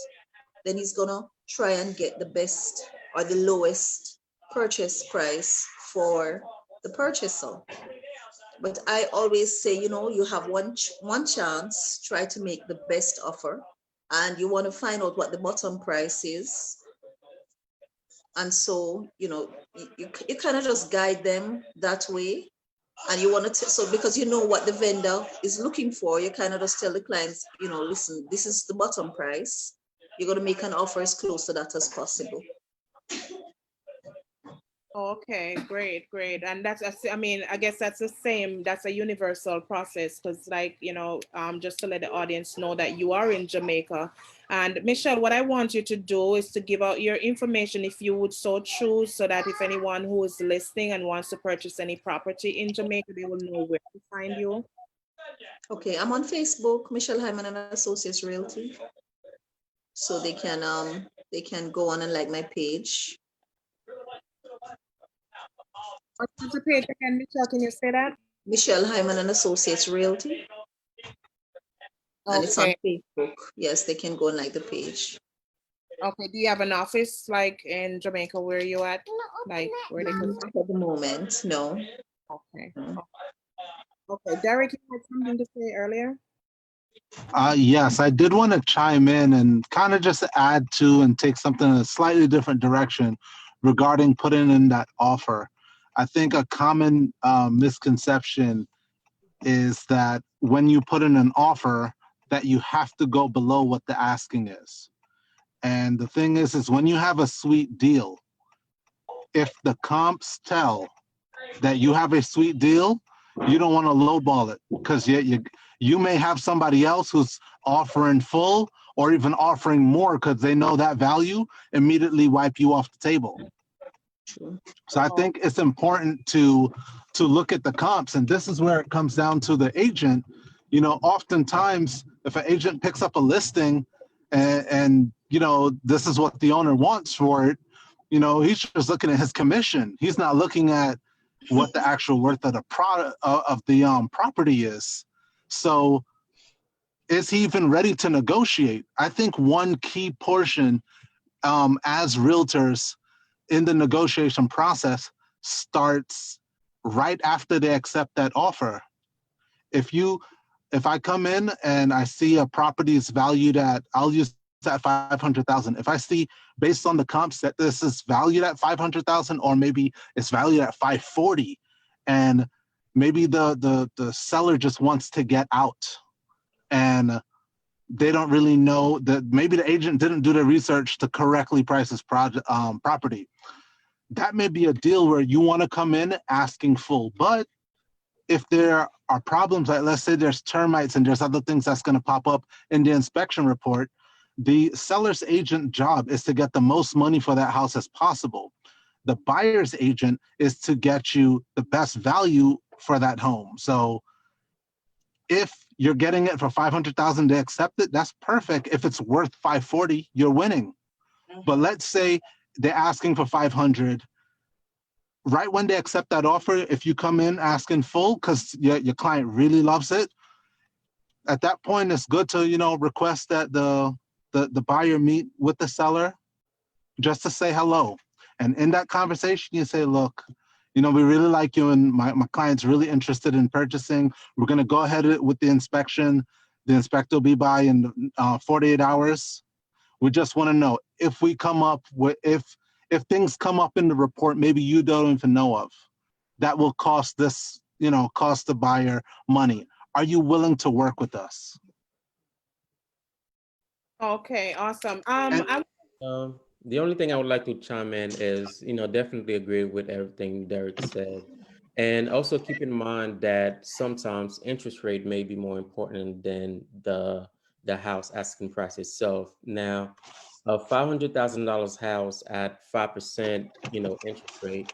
then he's going to try and get the best or the lowest purchase price for the purchaser. But I always say, you know, you have one chance, try to make the best offer, and you want to find out what the bottom price is. And so, you know, you kind of just guide them that way. And you want to, so because you know what the vendor is looking for, you kind of just tell the clients, you know, listen, this is the bottom price. You're going to make an offer as close to that as possible. Okay, great, great. And I mean, I guess that's the same, that's a universal process because like, you know, just to let the audience know that you are in Jamaica. And Michelle, what I want you to do is to give out your information if you would so choose, so that if anyone who is listening and wants to purchase any property in Jamaica, they will know where to find you. Okay, I'm on Facebook, Michelle Hyman and Associates Realty. So they can go on and like my page. What's the page again, Michelle? Can you say that? Michelle Hyman and Associates Realty. And it's on Okay. Facebook. Yes, they can go and like the page. Okay. Do you have an office like in Jamaica where you at? Like where they could Not at the moment, no. Okay. Okay. Derek, you had something to say earlier? Yes, I did want to chime in and kind of just add to and take something in a slightly different direction regarding putting in that offer. I think a common misconception is that when you put in an offer that you have to go below what the asking is. And the thing is when you have a sweet deal, if the comps tell that you have a sweet deal, you don't want to lowball it because you may have somebody else who's offering full or even offering more because they know that value, immediately wipe you off the table. So I think it's important to look at the comps, and this is where it comes down to the agent. You know, oftentimes if an agent picks up a listing and you know, this is what the owner wants for it, you know, he's just looking at his commission. He's not looking at what the actual worth of the product of the property is. So is he even ready to negotiate? I think one key portion as realtors in the negotiation process starts right after they accept that offer. If I come in and I see a property is valued at, I'll use that 500,000. If I see based on the comps that this is valued at 500,000, or maybe it's valued at 540, and maybe the seller just wants to get out, and they don't really know that maybe the agent didn't do the research to correctly price his property. That may be a deal where you want to come in asking full. But if there are problems, like let's say there's termites and there's other things that's going to pop up in the inspection report, the seller's agent job is to get the most money for that house as possible. The buyer's agent is to get you the best value for that home. So if you're getting it for 500,000, they accept it, that's perfect. If it's worth 540, you're winning. But let's say they're asking for 500. Right when they accept that offer, if you come in asking full because your client really loves it, at that point it's good to, you know, request that the buyer meet with the seller just to say hello. And in that conversation, you say, look, you know, we really like you and my client's really interested in purchasing. We're going to go ahead with the inspection. The inspector will be by in 48 hours. We just want to know if we come up with, if things come up in the report, maybe you don't even know of, that will cost this, you know, cost the buyer money. Are you willing to work with us? Okay, awesome. The only thing I would like to chime in is, you know, definitely agree with everything Derek said. And also keep in mind that sometimes interest rate may be more important than the house asking price itself. Now, a $500,000 house at 5%, you know, interest rate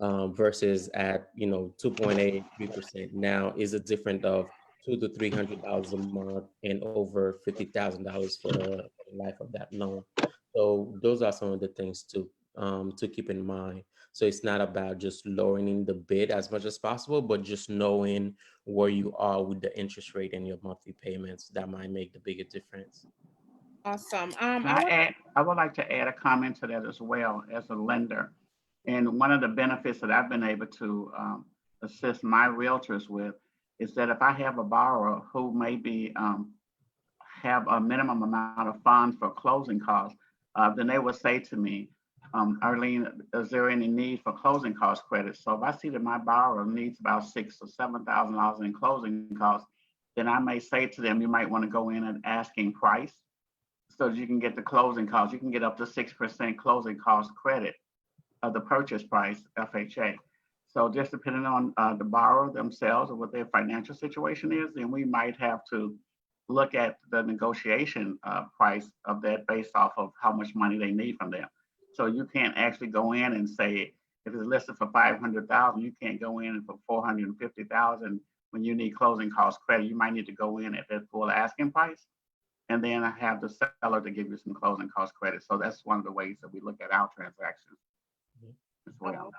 versus at, you know, 2.8, 3% now is a difference of $200 to $300 a month and over $50,000 for the life of that loan. So those are some of the things to keep in mind. So it's not about just lowering the bid as much as possible, but just knowing where you are with the interest rate and your monthly payments. That might make the biggest difference. Awesome. I would like to add a comment to that as well as a lender. And one of the benefits that I've been able to assist my realtors with is that if I have a borrower who maybe have a minimum amount of funds for closing costs, then they would say to me, Arlene, is there any need for closing cost credit? So if I see that my borrower needs about $6,000 or $7,000 in closing costs, then I may say to them, you might want to go in at asking price so that you can get the closing costs. You can get up to 6% closing cost credit of the purchase price, FHA. So just depending on the borrower themselves or what their financial situation is, then we might have to look at the negotiation price of that based off of how much money they need from them. So you can't actually go in and say, if it's listed for 500,000, you can't go in for 450,000 when you need closing cost credit. You might need to go in at that full asking price and then have the seller to give you some closing cost credit. So that's one of the ways that we look at our transactions as well.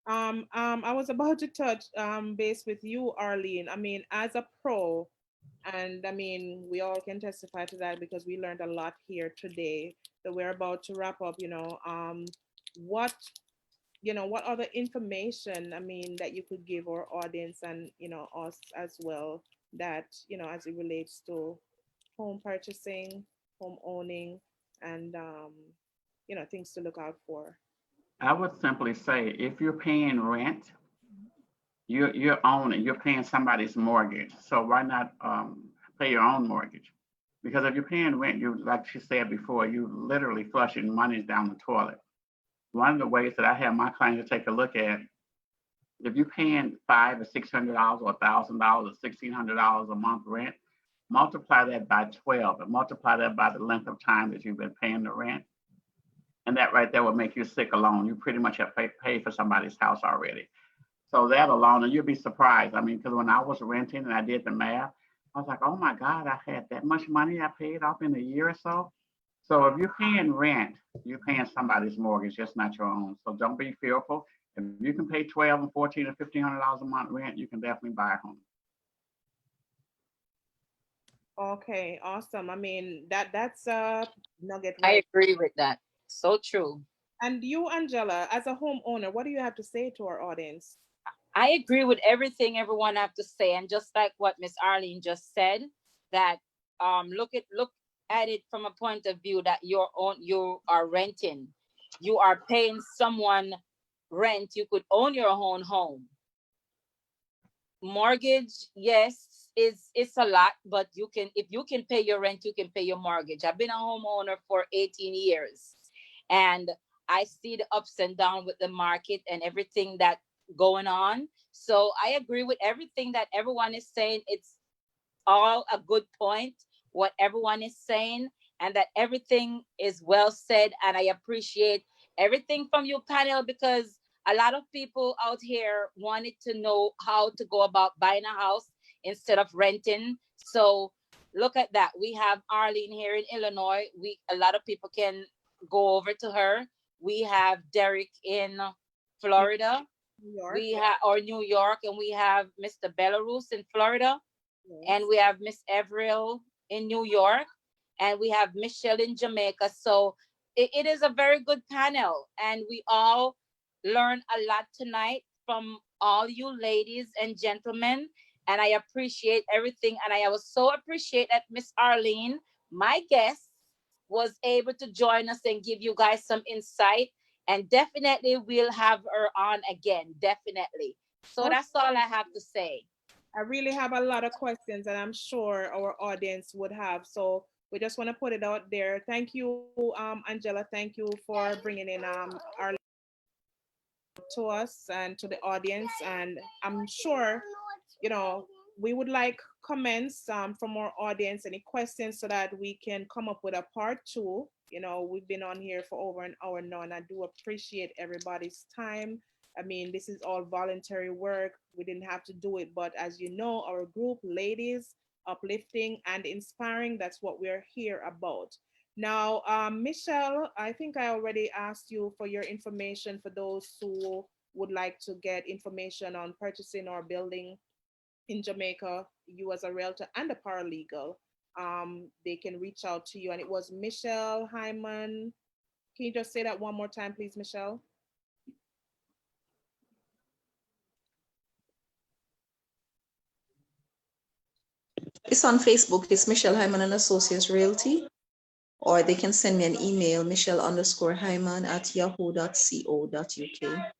I was about to touch base with you, Arlene. I mean, as a pro, and I mean, we all can testify to that because we learned a lot here today. So we're about to wrap up, what, what other information, I mean, that you could give our audience and, us as well, that, as it relates to home purchasing, home owning, and, things to look out for. I would simply say, if you're paying rent, you're owning, you're paying somebody's mortgage. So why not pay your own mortgage? Because if you're paying rent, you, like she said before, you literally flushing money down the toilet. One of the ways that I have my clients to take a look at, if you're paying $500 or $600 or $1,000 or $1,600 a month rent, multiply that by 12 and multiply that by the length of time that you've been paying the rent. And that right there will make you sick alone. You pretty much have paid for somebody's house already. So that alone, and you'll be surprised. I mean, because when I was renting and I did the math, I was like, oh my God, I had that much money I paid off in a year or so. So if you're paying rent, you're paying somebody's mortgage, just not your own. So don't be fearful. If you can pay $1,200 and $1,400 or $1,500 a month rent, you can definitely buy a home. Okay, awesome. I mean, that's a nugget. I agree with that. So true. And you, Angela, as a homeowner, what do you have to say to our audience? I agree with everything everyone have to say, and just like what Miss Arlene just said, that look at it from a point of view that you are renting, you are paying someone rent. You could own your own home. Mortgage, yes, it's a lot, but if you can pay your rent, you can pay your mortgage. I've been a homeowner for 18 years, and I see the ups and downs with the market and everything that going on. So I agree with everything that everyone is saying. It's all a good point, what everyone is saying, and that everything is well said. And I appreciate everything from your panel, because a lot of people out here wanted to know how to go about buying a house instead of renting. So look at that. We have Arlene here in Illinois. A lot of people can go over to her. We have Derek in Florida. We have New York, and we have Mr. Belarus in Florida, and we have Miss Everill in New York, and we have Michelle in Jamaica. So it is a very good panel, and we all learn a lot tonight from all you ladies and gentlemen, and I appreciate everything. And I also appreciate that Miss Arlene, my guest, was able to join us and give you guys some insight, and definitely we'll have her on again, definitely. So that's all I have to say. I really have a lot of questions, and I'm sure our audience would have. So we just want to put it out there. Thank you, Angela. Thank you for bringing in Arlene to us and to the audience. And I'm sure, we would like comments from our audience, any questions, so that we can come up with a part 2. We've been on here for over an hour now, and I do appreciate everybody's time. I mean, this is all voluntary work. We didn't have to do it, but as you know, our group, ladies, uplifting and inspiring, that's what we're here about. Now, Michelle, I think I already asked you for your information for those who would like to get information on purchasing or building in Jamaica, you as a realtor and a paralegal. They can reach out to you. And it was Michelle Hyman. Can you just say that one more time, please, Michelle? It's on Facebook. It's Michelle Hyman and Associates Realty. Or they can send me an email, michelle_hyman@yahoo.co.uk.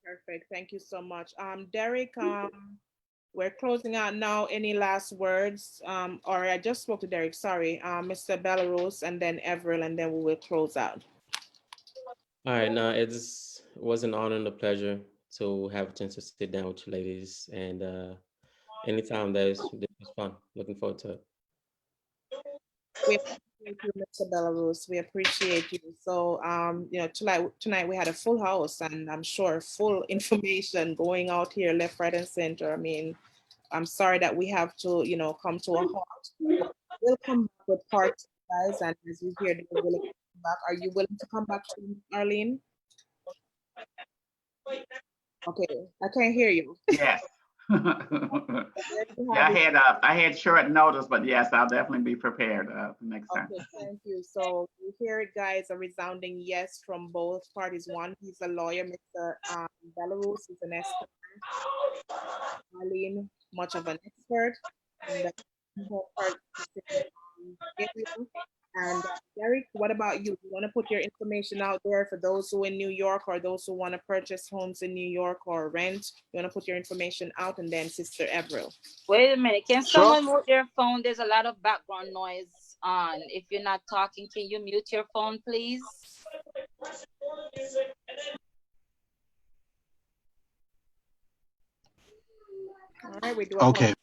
Perfect. Thank you so much. Derek, we're closing out now. Any last words? Or I just spoke to Derek, sorry. Mr. Belarus and then Everett, and then we will close out. All right, now it was an honor and a pleasure to have a chance to sit down with you ladies. And anytime this was fun. Looking forward to it. We appreciate you, Mr. Belarus. We appreciate you. So, tonight we had a full house, and I'm sure full information going out here, left, right, and center. I mean, I'm sorry that we have to, come to a halt. But we'll come back with part two, guys. And as you hear, they're willing to come back. Are you willing to come back to Arlene? Okay, I can't hear you. Yes. Yeah, I had short notice, but yes, I'll definitely be prepared next time. Okay, thank you. So you hear it, guys, a resounding yes from both parties. One, he's a lawyer, Mr. Belarus is an expert. Arlene, much of an expert. And both parties, Gabriel. And Derek, what about you? You want to put your information out there for those who in New York or those who want to purchase homes in New York or rent? You want to put your information out, and then Sister Everett. Wait a minute. Can someone mute their phone? There's a lot of background noise on. If you're not talking, can you mute your phone, please? All right, we do. Okay.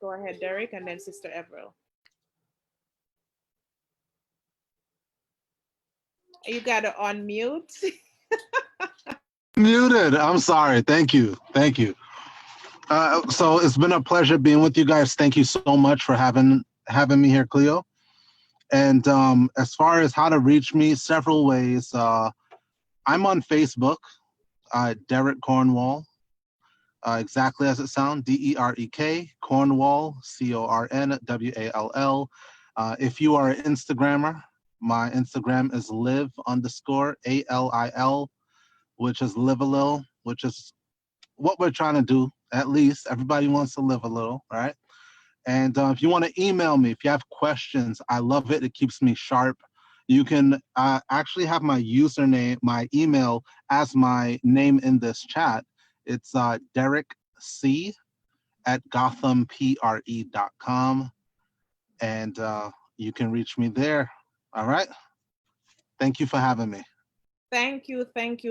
Go ahead, Derek, and then Sister Everett. You got to unmute. Muted. I'm sorry. Thank you. So it's been a pleasure being with you guys. Thank you so much for having me here, Cleo. And as far as how to reach me, several ways. I'm on Facebook, Derek Cornwall, exactly as it sounds, DEREK, Cornwall, CORNWALL. If you are an Instagrammer, my Instagram is live_ALIL, which is live a little, which is what we're trying to do. At least everybody wants to live a little, right? And if you want to email me, if you have questions, I love it. It keeps me sharp. You can actually have my username, my email as my name in this chat. It's DerekC.gotham.com. And you can reach me there. All right. Thank you for having me. Thank you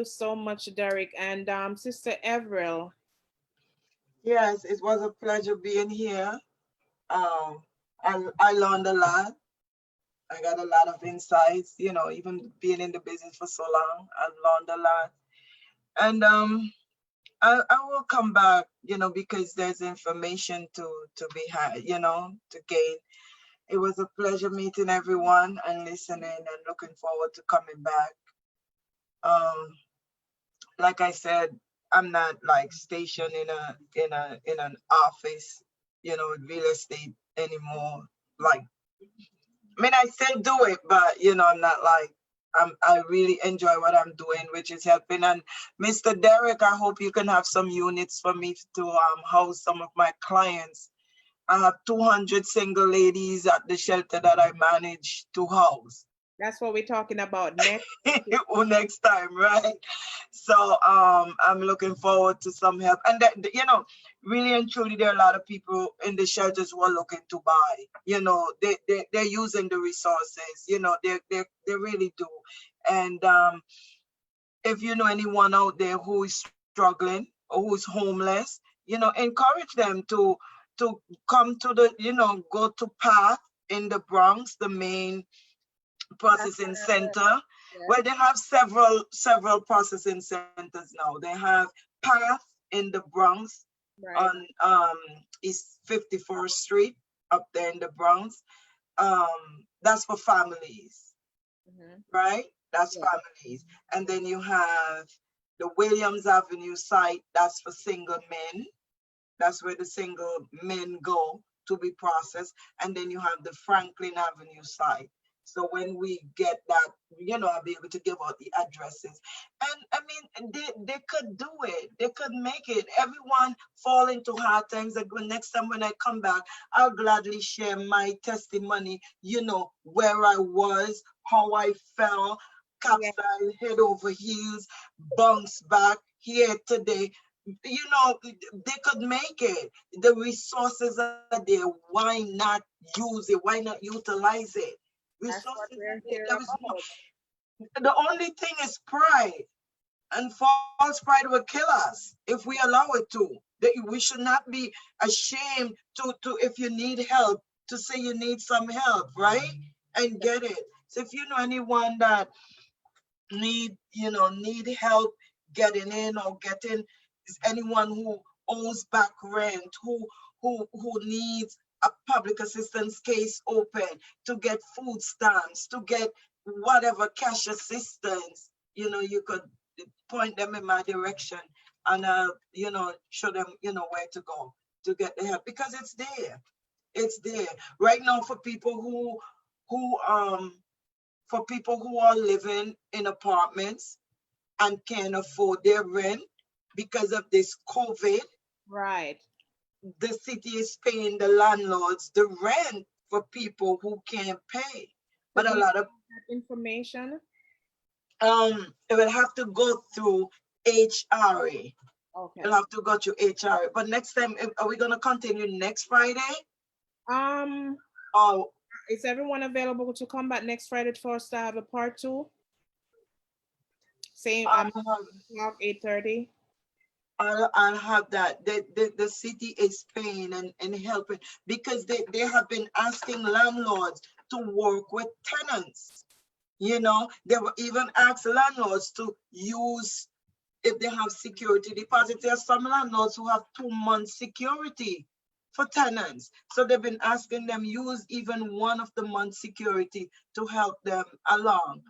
so much, Derek. And Sister Everett. Yes, it was a pleasure being here. I learned a lot. I got a lot of insights, even being in the business for so long, I've learned a lot. And I will come back, because there's information to be had, to gain. It was a pleasure meeting everyone and listening, and looking forward to coming back. Like I said, I'm not like stationed in an office, with real estate anymore. Like, I mean, I still do it, but I'm not like, I really enjoy what I'm doing, which is helping. And Mr. Derek, I hope you can have some units for me to house some of my clients. I have 200 single ladies at the shelter that I manage to house. That's what we're talking about next. Next time, right? So I'm looking forward to some help. And that, really and truly, there are a lot of people in the shelters who are looking to buy. They're using the resources. They really do. And if you know anyone out there who is struggling or who's homeless, encourage them to come to the, go to PATH in the Bronx, the main processing center, where they have several processing centers now. They have PATH in the Bronx, right, on East 54th Street up there in the Bronx. That's for families, right? That's families. And then you have the Williams Avenue site. That's for single men. That's where the single men go to be processed. And then you have the Franklin Avenue site. So when we get that, I'll be able to give out the addresses. And I mean, they could do it. They could make it. Everyone fall into hard times. Like next time when I come back, I'll gladly share my testimony, where I was, how I fell, capsized, head over heels, bounce back here today. They could make it. The resources are there. Why not use it? Why not utilize it? That's what Resources we're are there. here There is about. the only thing is pride, and false pride will kill us if we allow it to. We should not be ashamed to if you need help, to say you need some help, right? And get it. So if you know anyone that need help getting in or getting, is anyone who owes back rent, who needs a public assistance case open, to get food stamps, to get whatever cash assistance, you could point them in my direction, and show them where to go to get the help, because it's there right now for people who are living in apartments and can't afford their rent because of this COVID. Right. The city is paying the landlords the rent for people who can't pay. But a lot of information, it will have to go through HRA. okay. It'll have to go through HRA. But next time, are we gonna continue next Friday? Oh, is everyone available to come back next Friday for us to have a part 2? Same 8:30. I'll have that. The city is paying and helping, because they have been asking landlords to work with tenants. They were even asked landlords to use, if they have security deposits. There are some landlords who have 2 months security for tenants. So they've been asking them use even one of the months security to help them along,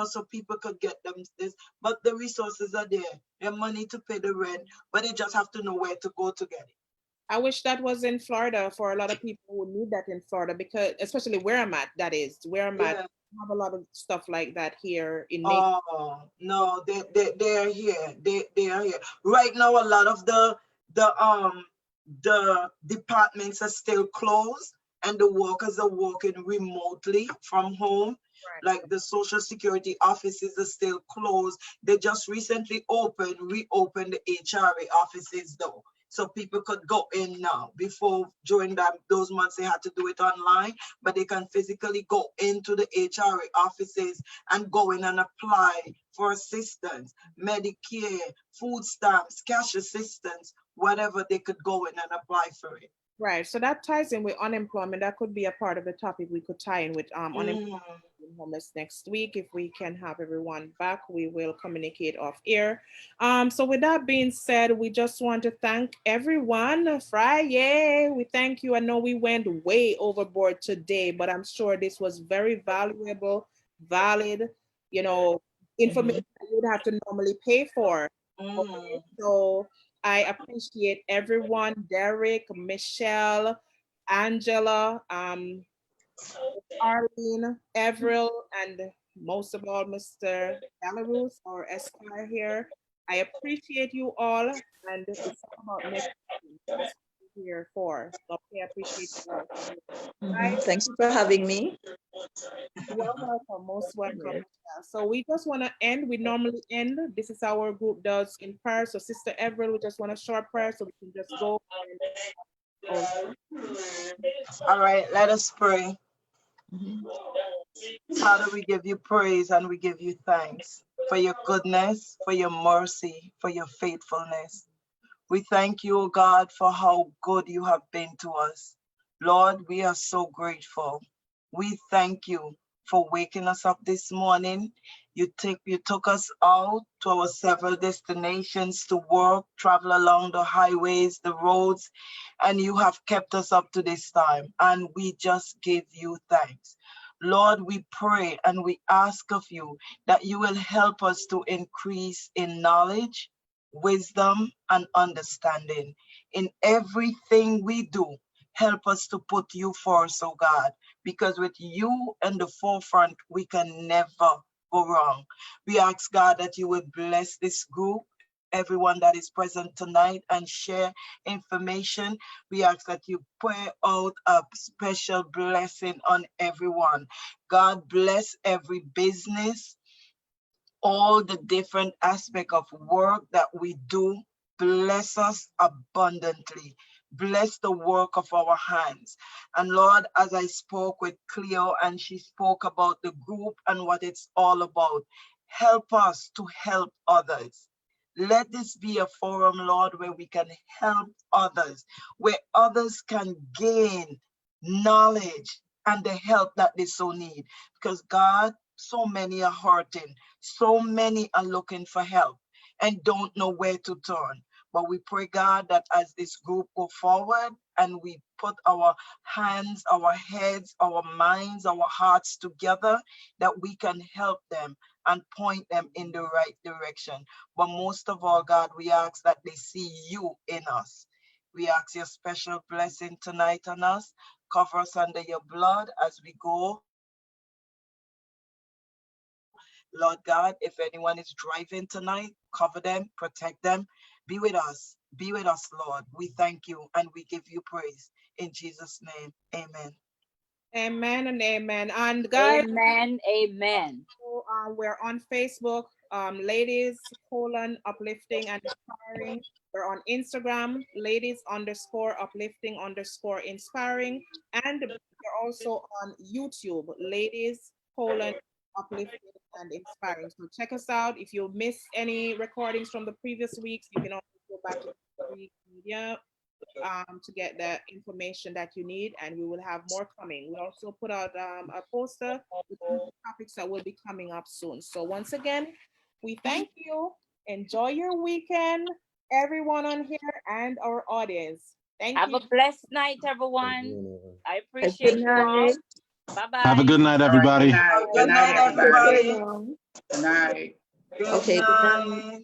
so people could get them this. But the resources are there. They have money to pay the rent, but they just have to know where to go to get it. I wish that was in Florida for a lot of people who need that in Florida, because especially where I'm at, that is where I'm at. I have a lot of stuff like that here in Naples. Oh no, they are here. They are here right now. A lot of the departments are still closed, and the workers are working remotely from home. Right. Like the Social Security offices are still closed. They just recently reopened the HRA offices though. So people could go in now. Before, during those months, they had to do it online, but they can physically go into the HRA offices and go in and apply for assistance, Medicare, food stamps, cash assistance, whatever. They could go in and apply for it. Right. So that ties in with unemployment. That could be a part of the topic we could tie in with unemployment and homeless next week. If we can have everyone back, we will communicate off air. So with that being said, we just want to thank everyone. Friday, we thank you. I know we went way overboard today, but I'm sure this was very valuable, valid, information that you would have to normally pay for. Okay? So I appreciate everyone, Derek, Michelle, Angela, Arlene, Avril, and most of all, Mr. Belarus or Esquire here. I appreciate you all, and it's all about next week. That's what we're here for. Okay, I appreciate you all. Thank you for having me. You're welcome, most welcome. Yeah. So we just want to end. We normally end. This is our group does in prayer. So Sister Avril, we just want a short prayer so we can just go. All right, let us pray. Father, we give you praise and we give you thanks for your goodness, for your mercy, for your faithfulness. We thank you, O God, for how good you have been to us. Lord, we are so grateful. We thank you for waking us up this morning. You took us out to our several destinations to work, travel along the highways, the roads, and you have kept us up to this time. And we just give you thanks. Lord, we pray and we ask of you that you will help us to increase in knowledge, wisdom, and understanding in everything we do. Help us to put you first, oh God, because with you in the forefront, we can never go wrong. We ask God that you would bless this group, everyone that is present tonight, and share information. We ask that you pour out a special blessing on everyone. God bless every business, all the different aspects of work that we do. Bless us abundantly. Bless the work of our hands. And Lord, as I spoke with Cleo and she spoke about the group and what it's all about, help us to help others. Let this be a forum, Lord, where we can help others, where others can gain knowledge and the help that they so need. Because God, so many are hurting. So many are looking for help and don't know where to turn. But we pray, God, that as this group go forward and we put our hands, our heads, our minds, our hearts together, that we can help them and point them in the right direction. But most of all, God, we ask that they see you in us. We ask your special blessing tonight on us. Cover us under your blood as we go. Lord God, if anyone is driving tonight, cover them, protect them. Be with us. Be with us, Lord. We thank you and we give you praise. In Jesus' name, amen. Amen and amen. And guys, Amen. Amen. we're on Facebook, ladies:uplifting and inspiring. We're on Instagram, ladies_uplifting_inspiring. And we're also on YouTube, ladies:uplifting and inspiring. So check us out. If you miss any recordings from the previous weeks, you can also go back to the media to get the information that you need, and we will have more coming. We also put out a poster with topics that will be coming up soon. So once again, we thank you. Enjoy your weekend, everyone on here and our audience. Thank Have you. a blessed night, everyone. I appreciate Good you all. night. Bye-bye. Have a good night, All right, everybody. Good good night, night, everybody. everybody. Good night. Good Okay, good night. night.